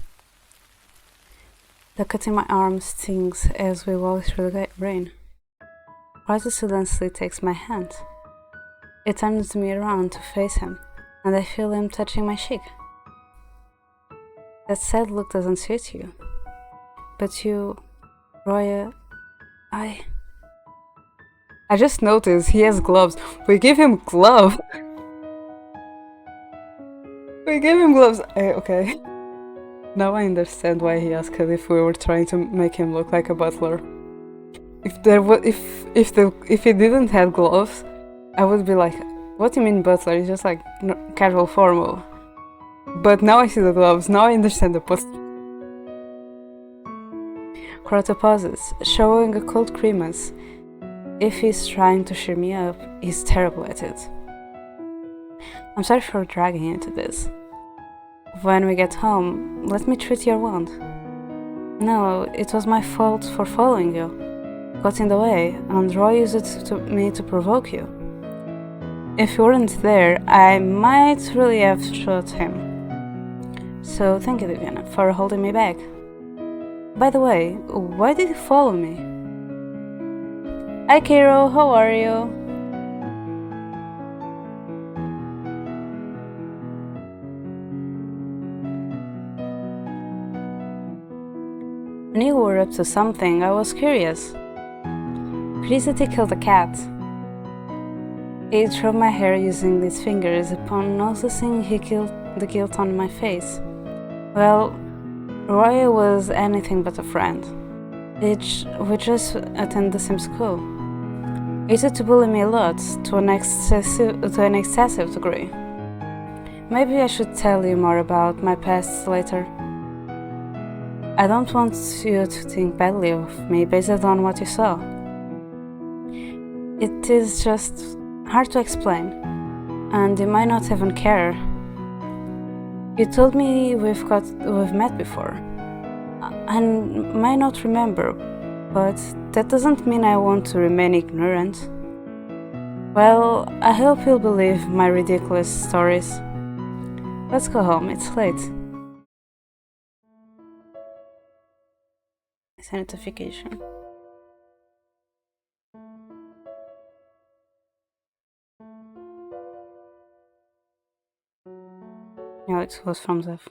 The cut in my arm stings as we walk through the rain. Karato suddenly takes my hand. It turns me around to face him, and I feel him touching my cheek. That sad look doesn't suit you. But you, Roya, I just noticed he has gloves. We give him gloves. We gave him gloves. Okay. Now I understand why he asked if we were trying to make him look like a butler. If he didn't have gloves, I would be like, what do you mean butler? It's just like casual formal. But now I see the gloves. Now I understand the post. Karato pauses, showing a cold grimace. If he's trying to cheer me up, he's terrible at it. I'm sorry for dragging you into this. When we get home, let me treat your wand. No, it was my fault for following you. Got in the way, and Roy used it to me to provoke you. If you weren't there, I might really have shot him. So thank you, Viviana, for holding me back. By the way, why did you follow me? Hi Kiro, how are you? I knew you were up to something, I was curious. Curiosity killed a cat. He drove my hair using his fingers upon noticing he killed the guilt on my face. Well, Roy was anything but a friend. We just attend the same school. He used to bully me a lot, to an excessive degree. Maybe I should tell you more about my past later. I don't want you to think badly of me based on what you saw. It is just hard to explain, and you might not even care. You told me we've met before. I might not remember, but that doesn't mean I want to remain ignorant. Well, I hope you'll believe my ridiculous stories. Let's go home, it's late. It's a notification. No, it was from Zeph.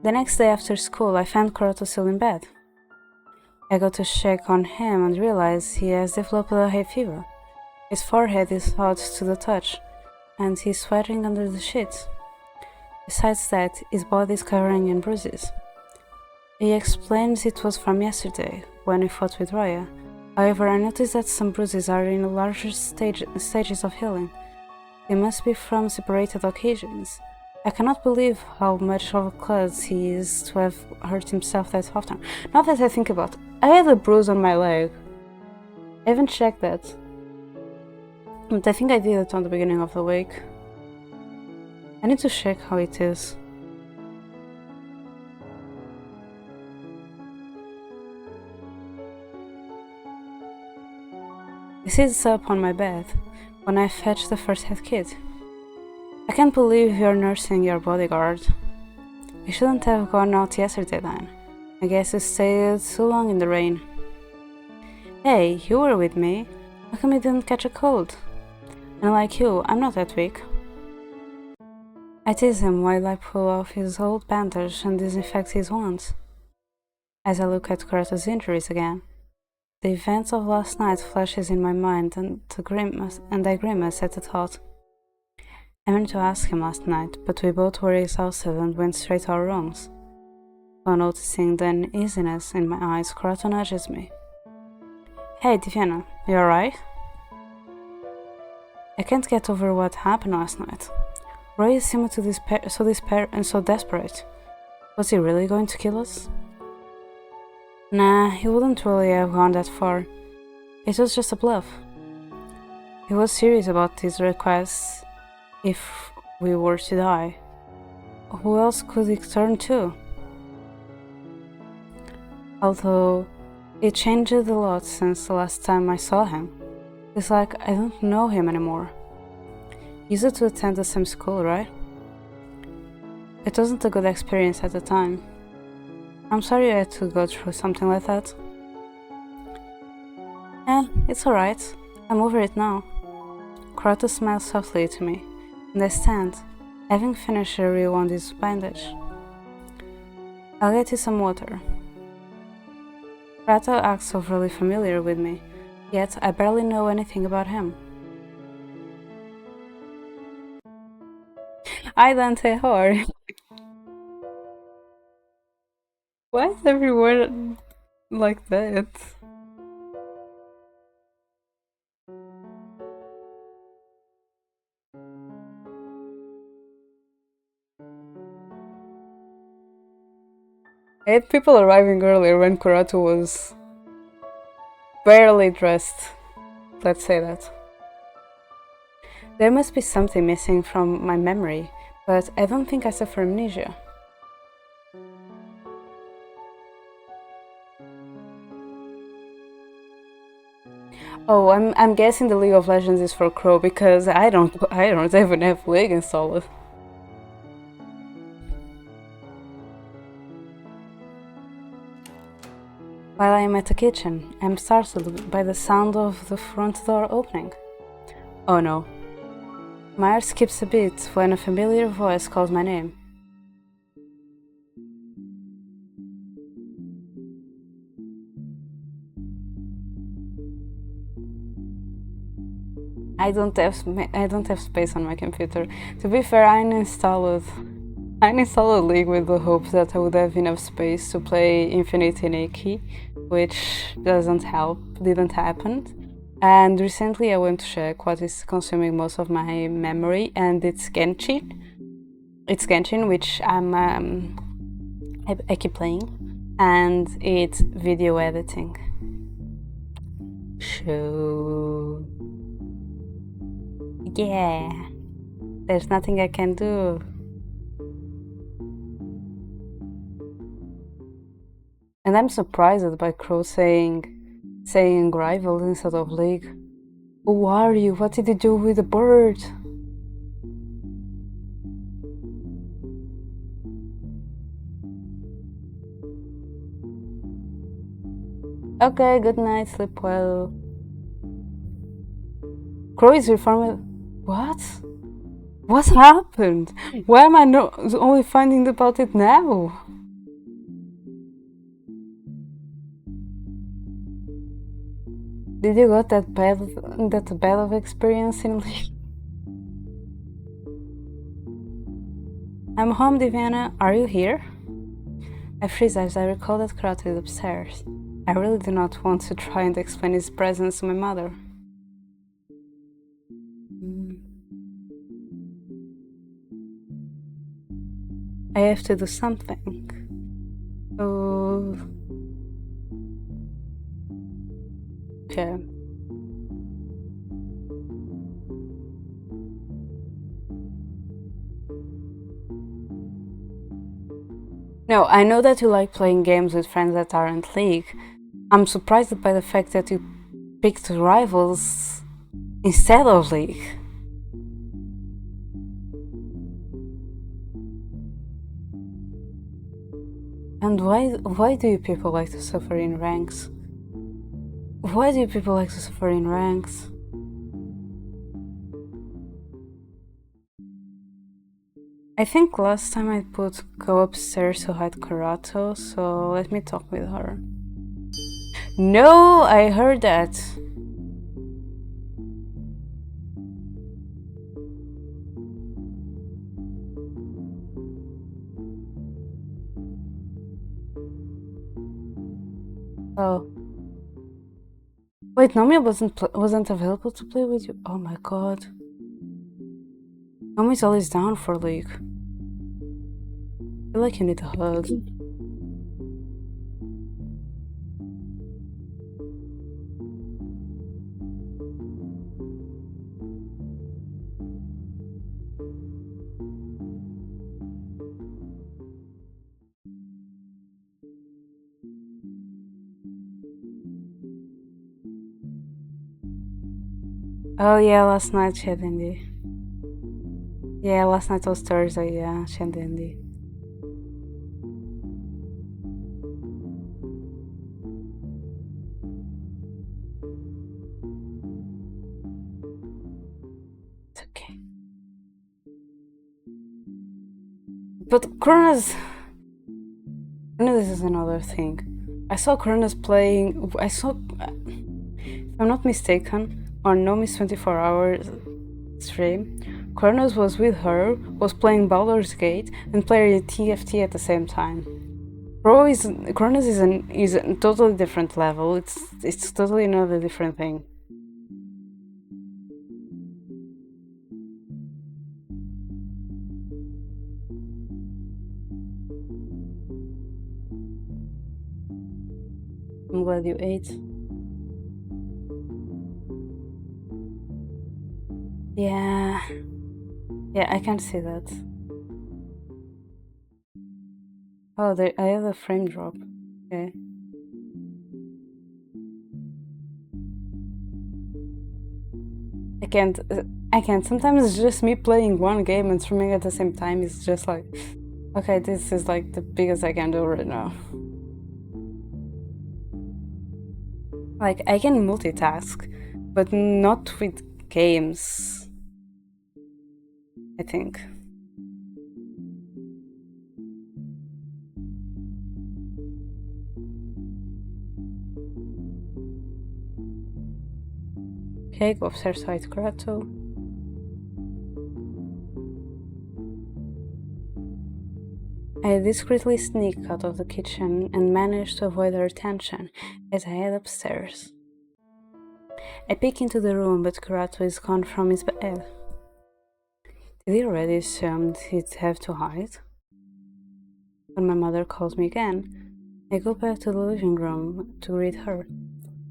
The next day after school, I found Karato still in bed. I go to check on him and realize he has developed a hay fever. His forehead is hot to the touch, and he's sweating under the sheets. Besides that, his body is covering in bruises. He explains it was from yesterday, when we fought with Roya. However, I noticed that some bruises are in larger stages of healing. They must be from separated occasions. I cannot believe how much of a klutz he is to have hurt himself that often. Now that I think about it, I had a bruise on my leg. I haven't checked that. But I think I did it on the beginning of the week. I need to check how it is. He sits up on my bed, when I fetched the first aid kit. I can't believe you're nursing your bodyguard. You shouldn't have gone out yesterday then. I guess you stayed too long in the rain. Hey, you were with me. How come you didn't catch a cold? And like you, I'm not that weak. I tease him while I pull off his old bandage and disinfect his wounds. As I look at Kurata's injuries again, the events of last night flashes in my mind and I grimace at the thought. I meant to ask him last night, but we both were exhausted and went straight to our rooms. While noticing the uneasiness in my eyes, Kurata nudges me. Hey, Diviana, you alright? I can't get over what happened last night. Roy seemed to despair and so desperate. Was he really going to kill us? Nah, he wouldn't really have gone that far. It was just a bluff. He was serious about his requests if we were to die. Who else could he turn to? Although it changed a lot since the last time I saw him. It's like I don't know him anymore. He used to attend the same school, right? It wasn't a good experience at the time. I'm sorry I had to go through something like that. It's alright. I'm over it now. Kurata smiles softly to me, and I stand, having finished to rewound his bandage. I'll get you some water. Kurata acts overly familiar with me, yet I barely know anything about him. Hi Dante, how are you? Why is everyone like that? I had people arriving earlier when Kurata was barely dressed. Let's say that. There must be something missing from my memory, but I don't think I suffer amnesia. Oh, I'm guessing the League of Legends is for Crow because I don't even have League installed. While I am at the kitchen, I'm startled by the sound of the front door opening. Oh no. My heart skips a beat when a familiar voice calls my name. I don't have space on my computer. To be fair, I uninstalled League with the hope that I would have enough space to play Infinite Nikki, which didn't happen. And recently I went to check what is consuming most of my memory, and it's Genshin. It's Genshin, which I keep playing, and it's video editing. So yeah, there's nothing I can do. And I'm surprised by Crow saying rivals instead of league. Who are you? What did you do with the bird? Okay, good night, sleep well. Crow is reformed. What? What happened? Why am I only finding about it now? Did you got that bad of experience in League? I'm home, Diviana. Are you here? I freeze as I recall that Kurata is upstairs. I really do not want to try and explain his presence to my mother. I have to do something. Oh. Okay. No, I know that you like playing games with friends that aren't League. I'm surprised by the fact that you picked rivals instead of League. And why do you people like to suffer in ranks? Why do you people like to suffer in ranks? I think last time I put go upstairs to hide Karato, so let me talk with her. No, I heard that. Oh. Wait, Nomi wasn't available to play with you? Oh my god. Nomi's always down for League. I feel like you need a hug. Oh yeah, last night she had Indie. Yeah, last night was Thursday, yeah, she had Indie. It's okay. But Kronos is another thing. I saw Kronos playing. If I'm not mistaken, on Nomi's 24 hours stream, Kronos was with her, was playing Baldur's Gate, and playing TFT at the same time. Kronos is a totally different level. It's totally another different thing. I'm glad you ate. Yeah. Yeah, I can't see that. Oh, I have a frame drop. Okay. I can't. Sometimes it's just me playing one game and streaming at the same time. It's just like, okay, this is like the biggest I can do right now. Like, I can multitask, but not with games, I think. Okay, go upstairs to hide Karato. I discreetly sneak out of the kitchen and manage to avoid her attention as I head upstairs. I peek into the room, but Karato is gone from his bed. Did he already assume he'd have to hide? When my mother calls me again, I go back to the living room to greet her.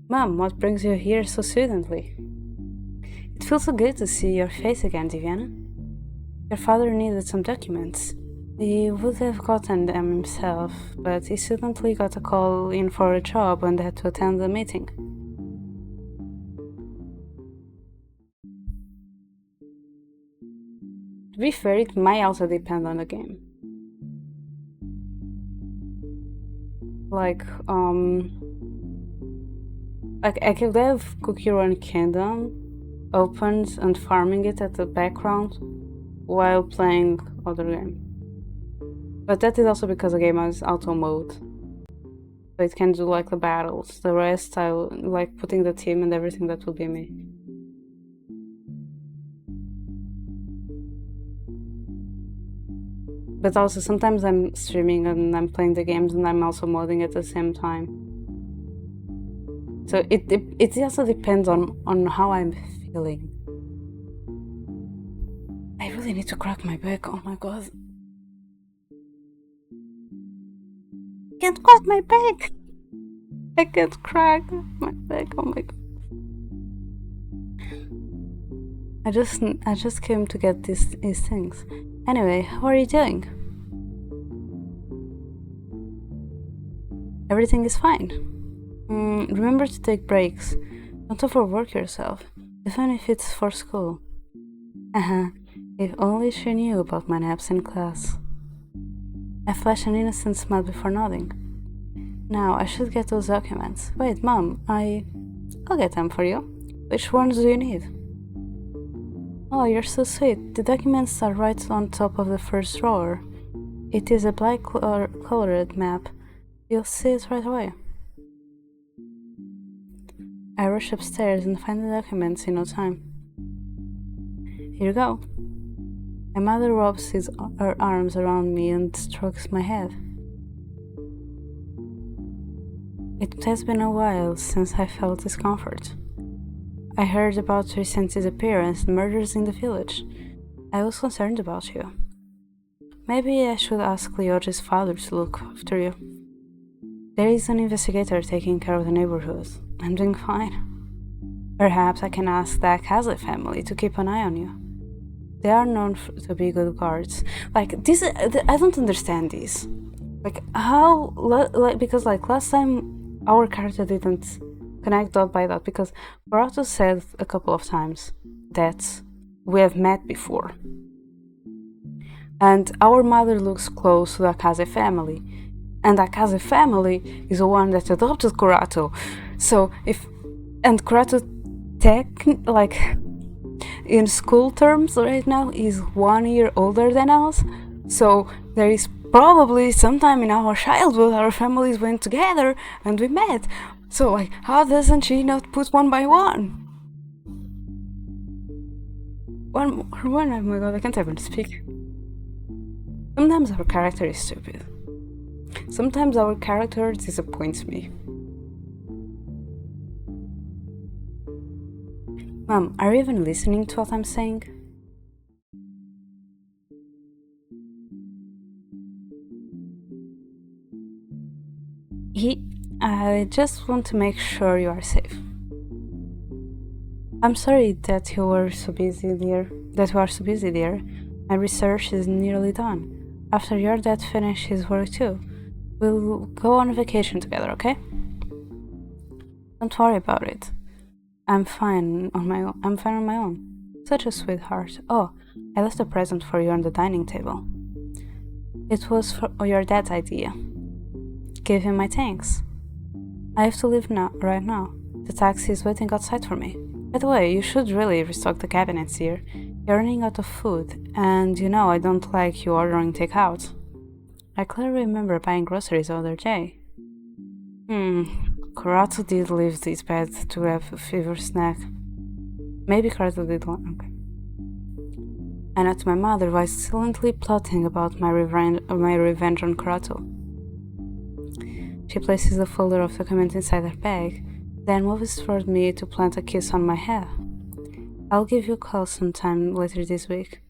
Mom, what brings you here so suddenly? It feels so good to see your face again, Diviana. Your father needed some documents. He would have gotten them himself, but he suddenly got a call in for a job and had to attend the meeting. To be fair, it might also depend on the game. Like I could have Cookie Run Kingdom opened and farming it at the background while playing other game. But that is also because the game has auto mode. So it can do like the battles. The rest I like putting the team and everything, that will be me. But also sometimes I'm streaming and I'm playing the games and I'm also modding at the same time. So it also depends on how I'm feeling. I really need to crack my back, oh my god. I can't crack my back! I can't crack my back, oh my god. I just came to get these things. Anyway, how are you doing? Everything is fine. Remember to take breaks. Don't overwork yourself. even if it's for school. If only she knew about my naps in class. I flashed an innocent smile before nodding. Now I should get those documents. Wait, Mom, I'll get them for you. Which ones do you need? Oh, you're so sweet. The documents are right on top of the first drawer. It is a black colored map. You'll see it right away. I rush upstairs and find the documents in no time. Here you go. My mother wraps her arms around me and strokes my head. It has been a while since I felt discomfort. I heard about recent disappearance and murders in the village. I was concerned about you. Maybe I should ask Leoja's father to look after you. There is an investigator taking care of the neighborhood. I'm doing fine. Perhaps I can ask the Akaze family to keep an eye on you. They are known to be good guards. Like, this, I don't understand this. Like, how, because like last time our character didn't connect dot by dot, because Barato said a couple of times that we have met before. And our mother looks close to the Akaze family. And the Akaze family is the one that adopted Kurato. So and Kurato in school terms right now is 1 year older than us. So there is probably sometime in our childhood our families went together and we met. So like, how doesn't she not put one by one? One, oh my god, I can't even speak. Sometimes our character is stupid. Sometimes our character disappoints me. Mom, are you even listening to what I'm saying? I just want to make sure you are safe. I'm sorry that you are so busy, dear. My research is nearly done. After your dad finishes his work too, we'll go on vacation together, okay? Don't worry about it. I'm fine on my own. Such a sweetheart. Oh, I left a present for you on the dining table. It was for your dad's idea. Give him my thanks. I have to leave right now. The taxi is waiting outside for me. By the way, you should really restock the cabinets here. You're running out of food, and you know I don't like you ordering takeout. I clearly remember buying groceries the other day. Kurato did leave this bed to grab a favorite snack. Maybe Kurato did one. Okay. I noticed my mother was silently plotting about my revenge on Kurato. She places the folder of documents inside her bag, then moves toward me to plant a kiss on my head. I'll give you a call sometime later this week.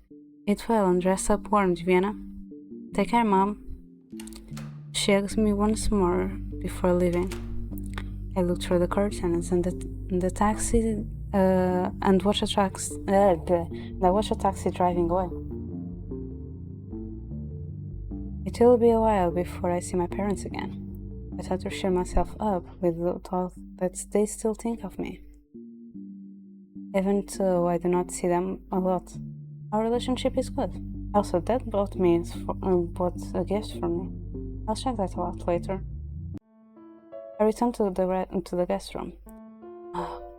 Eat well and dress up warm, Diviana. Take care, Mom. She hugs me once more before leaving. I look through the curtains and the taxi and watch a taxi driving away. It will be a while before I see my parents again. I try to cheer myself up with the thought that they still think of me. Even though I do not see them a lot, our relationship is good. Also, Dad bought a gift for me. I'll check that out later. I return to the guest room.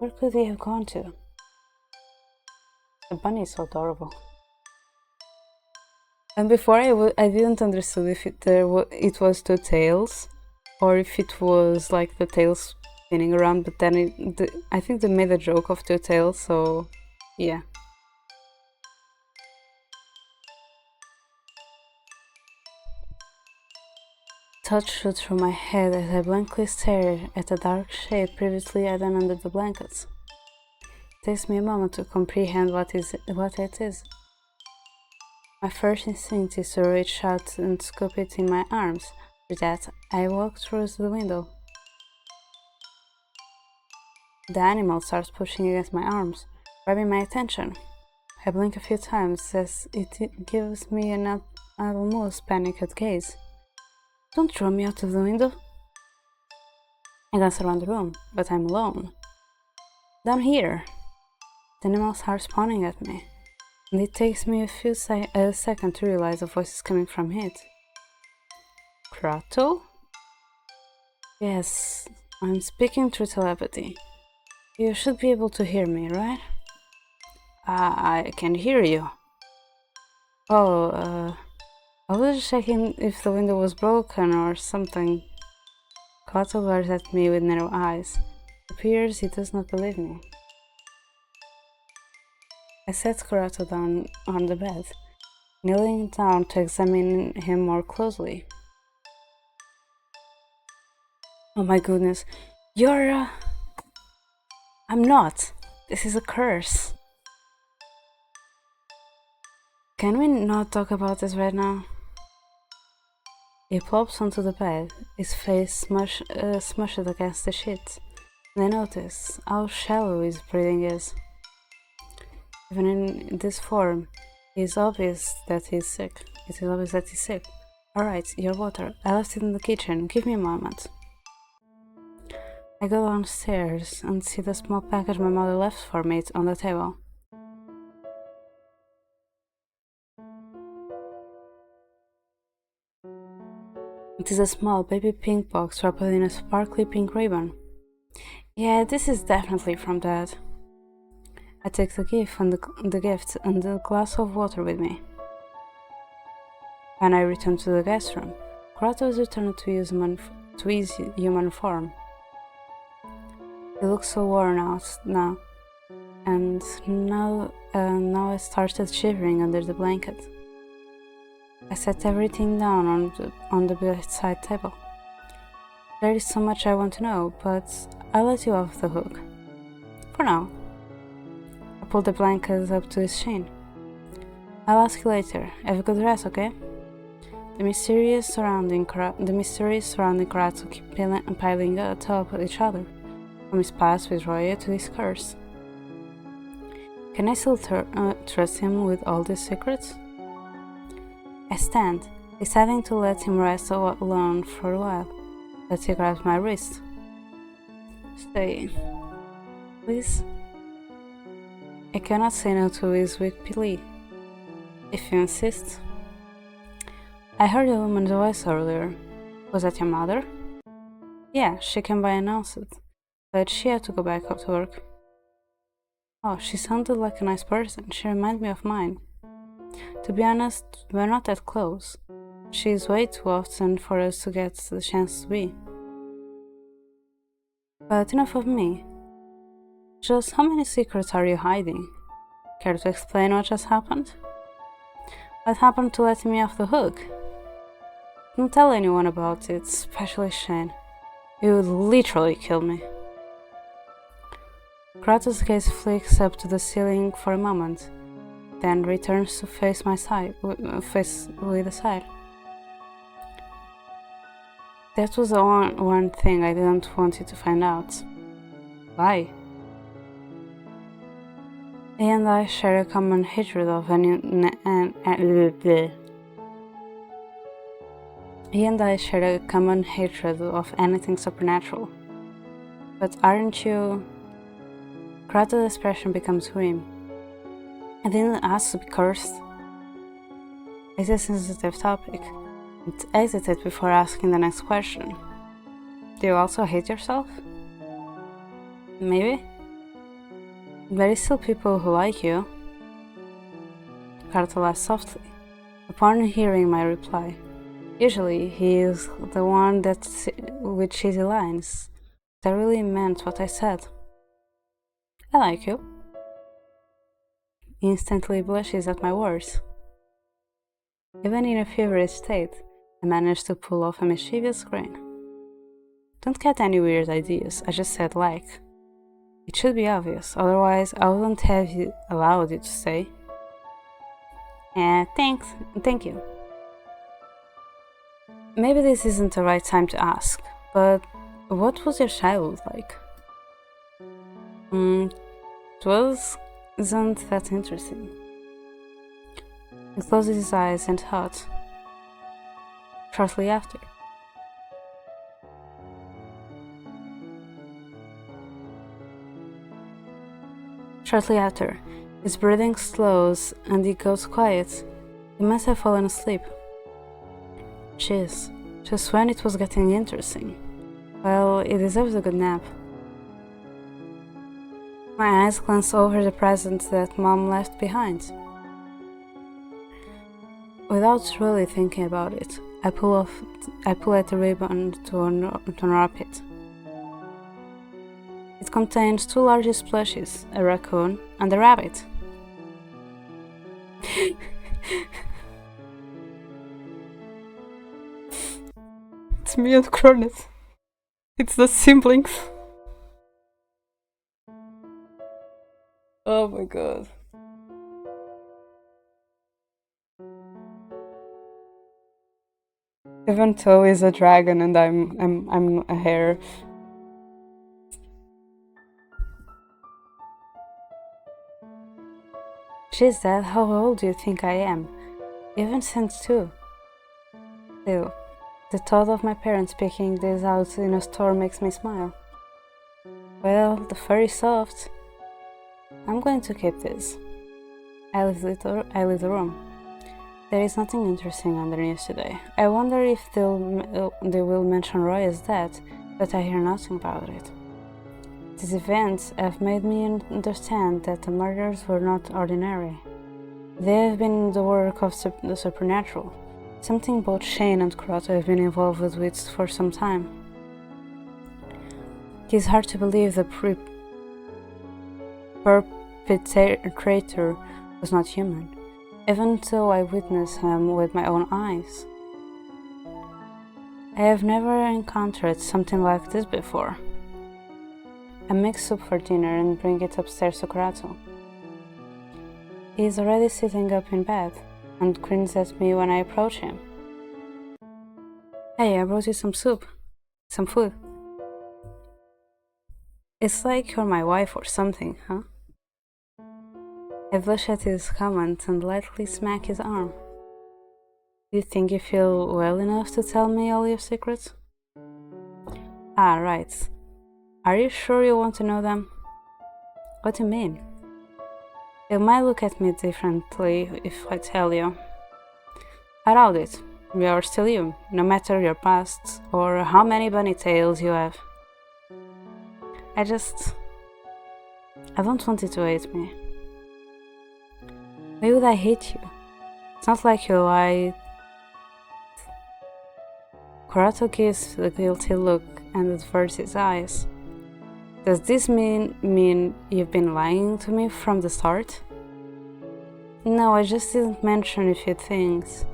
Where could he have gone to? The bunny is so adorable. And before I didn't understand if it was two tails, or if it was like the tails spinning around. But then I think they made a joke of two tails, so yeah. Thoughts shoot through my head as I blankly stare at a dark shape previously hidden under the blankets. It takes me a moment to comprehend what it is. My first instinct is to reach out and scoop it in my arms. With that, I walk towards the window. The animal starts pushing against my arms, grabbing my attention. I blink a few times as it gives me an almost panicked gaze. Don't throw me out of the window. I glance around the room, but I'm alone. Down here. The animal starts spawning at me, and it takes me a second to realize the voice is coming from it. Krato? Yes, I'm speaking through telepathy. You should be able to hear me, right? I can hear you. Oh, I was just checking if the window was broken or something. Krato glares at me with narrow eyes. It appears he does not believe me. I set Krato down on the bed, kneeling down to examine him more closely. Oh my goodness, you're I'm not. This is a curse. Can we not talk about this right now? He plops onto the bed, his face smushed against the sheets, and I notice how shallow his breathing is. Even in this form, it is obvious that he's sick. Alright, your water. I left it in the kitchen. Give me a moment. I go downstairs and see the small package my mother left for me on the table. It is a small baby pink box wrapped in a sparkly pink ribbon. Yeah, this is definitely from Dad. I take the gift and the glass of water with me. When I return to the guest room, Kratos returned to his human form. He looks so worn out now, and now I started shivering under the blanket. I set everything down on the bedside table. There is so much I want to know, but I'll let you off the hook. For now. I pulled the blanket up to his chin. I'll ask you later. Have a good rest, okay? The mysteries surrounding Karatsu keep piling atop each other, from his past with Roya to his curse. Can I still trust him with all these secrets? I stand, deciding to let him rest alone for a while, but he grabs my wrist. Stay, please. I cannot say no to his weak plea. If you insist. I heard a woman's voice earlier. Was that your mother? Yeah, she came by and announced it, but she had to go back up to work. Oh, she sounded like a nice person. She reminded me of mine. To be honest, we're not that close. She is way too often for us to get the chance to be. But enough of me. Just how many secrets are you hiding? Care to explain what just happened? What happened to letting me off the hook? Don't tell anyone about it, especially Shane. He would literally kill me. Kratos' gaze flicks up to the ceiling for a moment, then returns to face with a sigh. That was the one thing I didn't want you to find out. Why? He and I share a common hatred of anything supernatural. But aren't you? Kratos' expression becomes grim. I didn't ask to be cursed. It's a sensitive topic. It hesitated before asking the next question. Do you also hate yourself? Maybe. There is still people who like you. Kratos laughed softly, upon hearing my reply. Usually, he is the one with cheesy lines. That really meant what I said. I like you. He instantly blushes at my words. Even in a feverish state, I managed to pull off a mischievous grin. Don't get any weird ideas, I just said like. It should be obvious, otherwise I wouldn't have allowed you to stay. Thank you. Maybe this isn't the right time to ask, but what was your childhood like? Isn't that interesting? He closed his eyes and thought. Shortly after, Shortly after, his breathing slows and he goes quiet. He must have fallen asleep. Jeez, just when it was getting interesting. Well, he deserves a good nap. My eyes glance over the present that Mom left behind. Without really thinking about it, I pull at the ribbon to unwrap it. It contains two largest plushies, a raccoon and a rabbit. It's me and Cronus. It's the siblings. Oh my god. Even though he's a dragon and I'm a hare. Jeez, Dad, how old do you think I am? Even since 2. Still, the thought of my parents picking this out in a store makes me smile. Well, the fur is soft. I'm going to keep this. I leave the room. There is nothing interesting on the news today. I wonder if they will mention Roy as dead, but I hear nothing about it. These events have made me understand that the murders were not ordinary. They have been the work of the supernatural, something both Shane and Kuroto have been involved with for some time. It is hard to believe the perpetrator was not human, even though I witnessed him with my own eyes. I have never encountered something like this before. I make soup for dinner and bring it upstairs to Kuroto. He is already sitting up in bed and grins at me when I approach him. Hey, I brought you some soup. Some food. It's like you're my wife or something, huh? I blush at his comment and lightly smack his arm. Do you think you feel well enough to tell me all your secrets? Ah, right. Are you sure you want to know them? What do you mean? You might look at me differently if I tell you. I doubt it. You are still you, no matter your past or how many bunny tails you have. I don't want you to hate me. Why would I hate you? It's not like you lied. Kuroto gives a guilty look and averts his eyes. Does this mean you've been lying to me from the start? No, I just didn't mention a few things.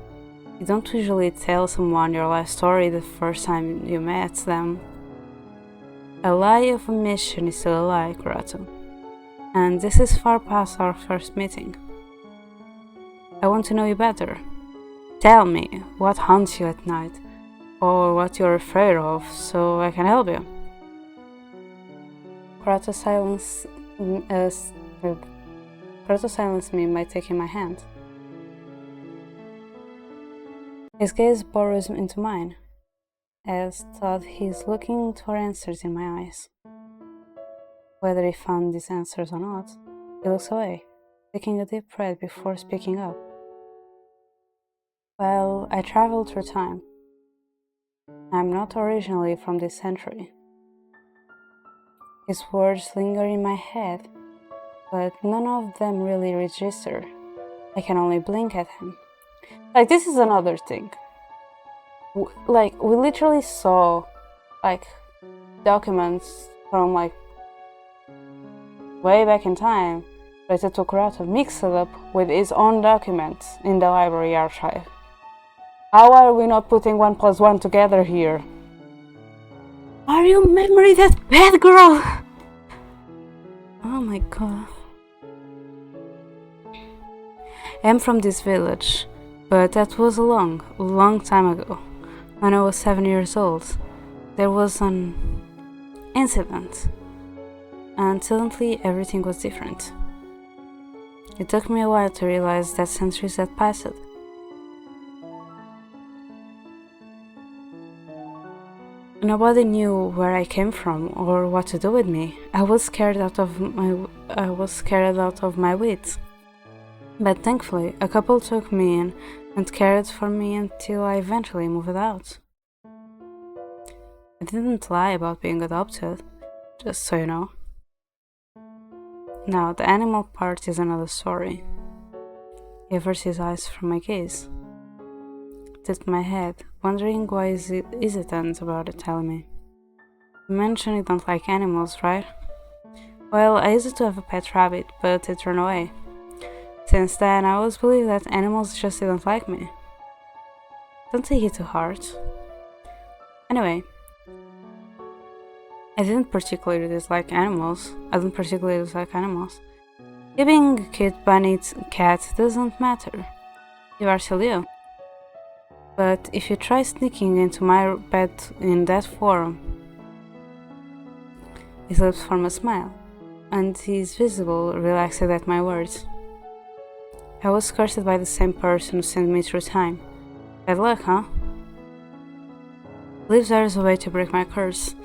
You don't usually tell someone your life story the first time you met them. A lie of omission is still a lie, Kuroto. And this is far past our first meeting. I want to know you better. Tell me what haunts you at night, or what you're afraid of, so I can help you. Kuroto silenced me by taking my hand. His gaze burrows into mine, as though he's looking for answers in my eyes. Whether he found these answers or not, he looks away, taking a deep breath before speaking up. Well, I traveled through time. I'm not originally from this century. His words linger in my head, but none of them really register. I can only blink at him. Like, this is another thing. We literally saw, documents from, way back in time, related to Kuroto, mixed up with his own documents in the library archive. How are we not putting 1 + 1 together here? Are you memory that bad, girl? Oh my god. I'm from this village, but that was a long time ago. When I was 7 years old, there was an incident, and suddenly everything was different. It took me a while to realize that centuries had passed. Nobody knew where I came from or what to do with me. I was scared out of my wits. But thankfully, a couple took me in and cared for me until I eventually moved out. I didn't lie about being adopted, just so you know. Now, the animal part is another story. He averts his eyes from my gaze. Tipped my head, wondering why is it hesitant about it telling me. You mentioned you don't like animals, right? Well, I used to have a pet rabbit, but it ran away. Since then, I always believed that animals just didn't like me. Don't take it to heart. Anyway, I don't particularly dislike animals. You being a cute bunny cat doesn't matter. You are still you. But if you try sneaking into my bed in that form, his lips form a smile, and he is visible, relaxed at my words. I was cursed by the same person who sent me through time. Bad luck, huh? Believe there is a way to break my curse,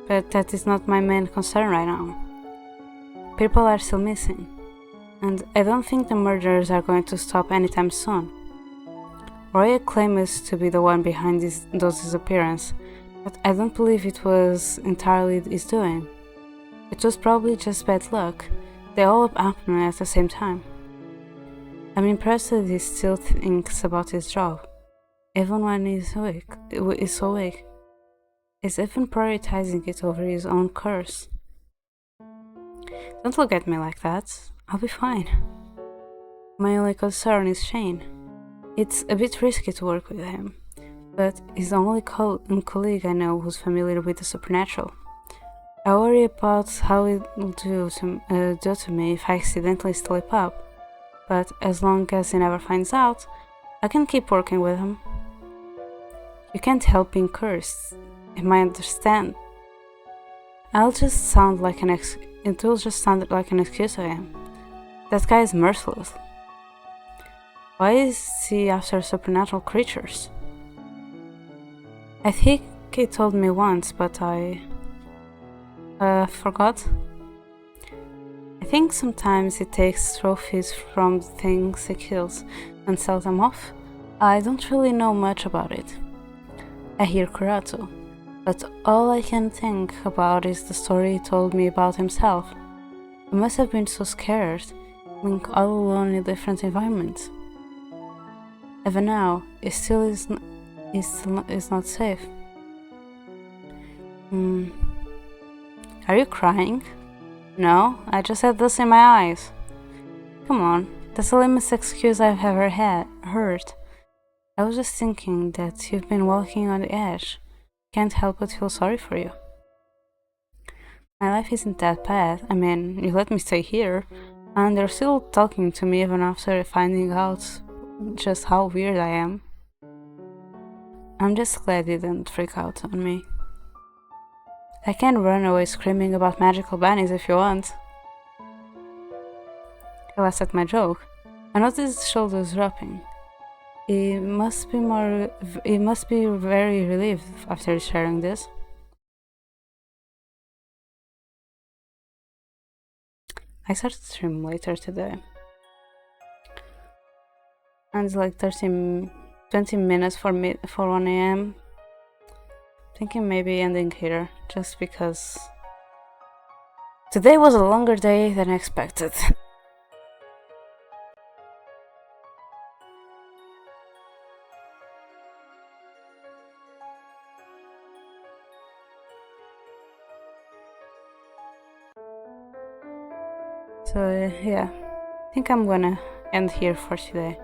but that is not my main concern right now. People are still missing, and I don't think the murderers are going to stop anytime soon. Roy claims to be the one behind those disappearances, but I don't believe it was entirely his doing. It was probably just bad luck. They all happened at the same time. I'm impressed that he still thinks about his job, even when he's so weak. He's even prioritizing it over his own curse. Don't look at me like that. I'll be fine. My only concern is Shane. It's a bit risky to work with him, but he's the only colleague I know who's familiar with the supernatural. I worry about how it will do to me if I accidentally slip up, but as long as he never finds out, I can keep working with him. You can't help being cursed. You might understand. It will just sound like an excuse to him. That guy is merciless. Why is he after supernatural creatures? I think he told me once, but I forgot. I think sometimes he takes trophies from the things he kills and sells them off. I don't really know much about it. I hear Kurato, but all I can think about is the story he told me about himself. He must have been so scared, being all alone in different environments. Even now, he still is not safe. Are you crying? No, I just had dust in my eyes. Come on, that's the lamest excuse I've ever heard. I was just thinking that you've been walking on the edge. Can't help but feel sorry for you. My life isn't that bad. I mean, you let me stay here, and you're still talking to me even after finding out just how weird I am. I'm just glad you didn't freak out on me. I can run away screaming about magical bunnies if you want. He laughed at my joke. I noticed his shoulders dropping. He must be very relieved after sharing this. I started to stream later today. And it's like 20 minutes for 1 a.m. Thinking maybe ending here, just because today was a longer day than expected. So yeah, I think I'm gonna end here for today.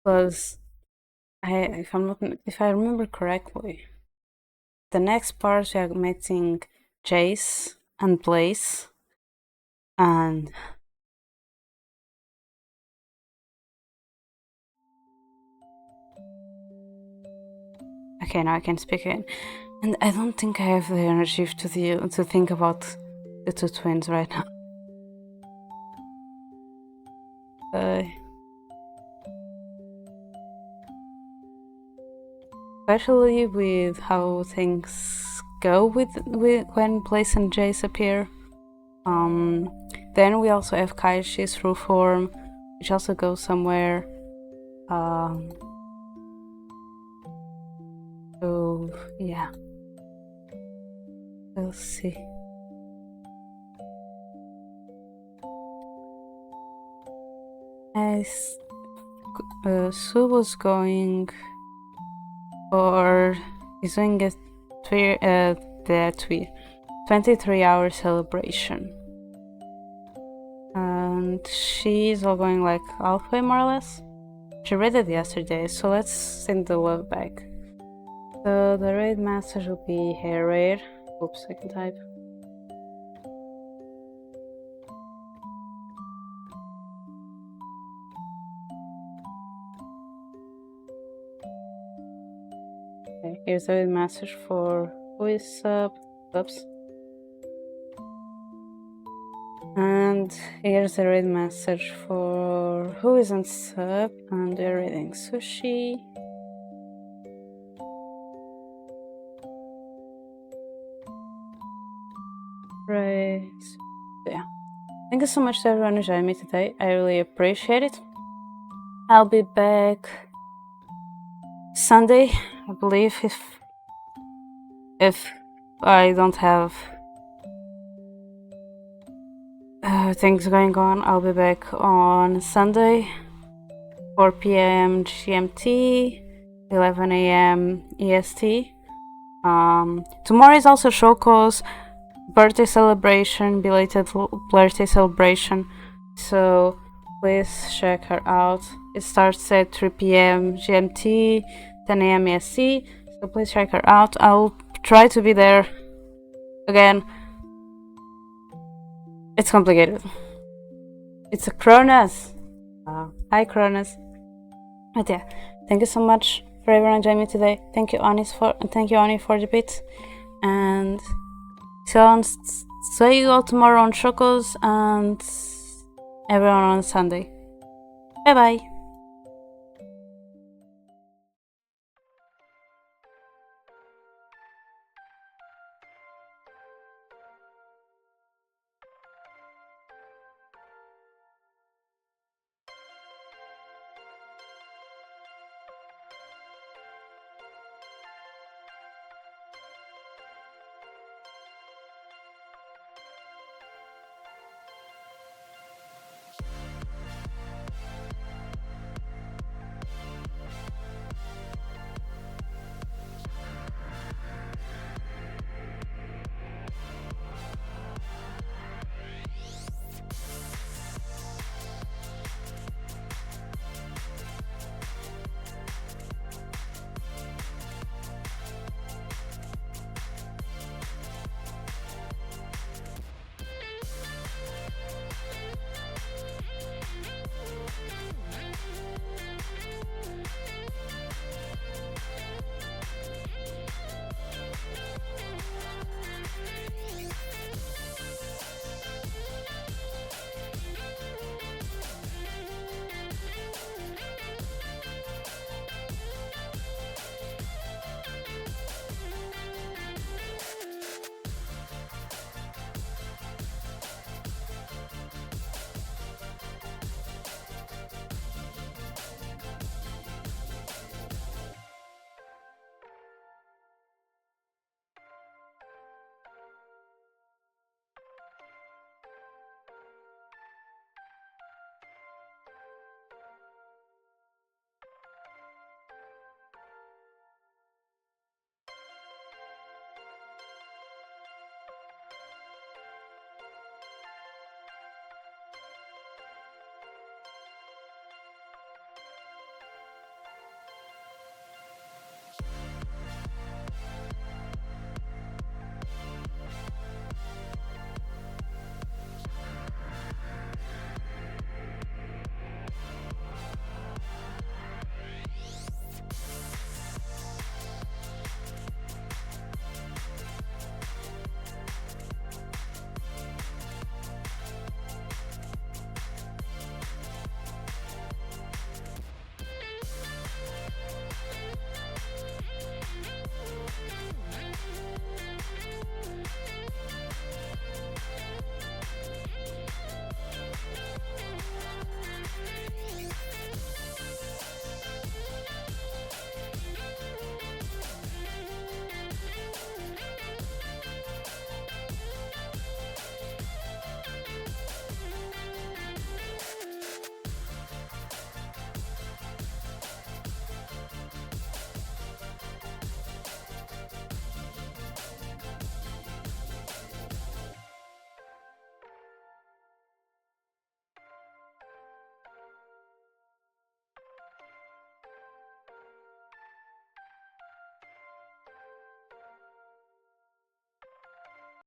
Because if I remember correctly, the next part we are meeting Jace and Blaze, and okay, now I can speak again. And I don't think I have the energy to think about the two twins right now. Bye. especially with how things go with when Blaze and Jace appear. Then we also have Kaishi's true form, which also goes somewhere. So yeah, we'll see. As Su was going, or is doing a 23-hour celebration, and she's all going like halfway more or less. She read it yesterday, so let's send the love back. So the raid master will be hair raid. Oops, I can type. Okay, here's the raid message for who is sub. Oops. And here's the raid message for who isn't sub, and they're reading sushi. Right. So yeah. Thank you so much to everyone who joined me today. I really appreciate it. I'll be back Sunday, I believe, if I don't have things going on. I'll be back on Sunday, 4 p.m. GMT, 11 a.m. EST. Tomorrow is also Shoko's birthday celebration, belated birthday celebration, so please check her out. It starts at 3 p.m. GMT, 10 a.m. EST, so please check her out. I'll try to be there. Again, it's complicated. It's a Cronus. Hi Cronus. But yeah, thank you so much for everyone joining me today. Thank you Ani for the bits, and see you all tomorrow on Shoko's and everyone on Sunday. Bye bye.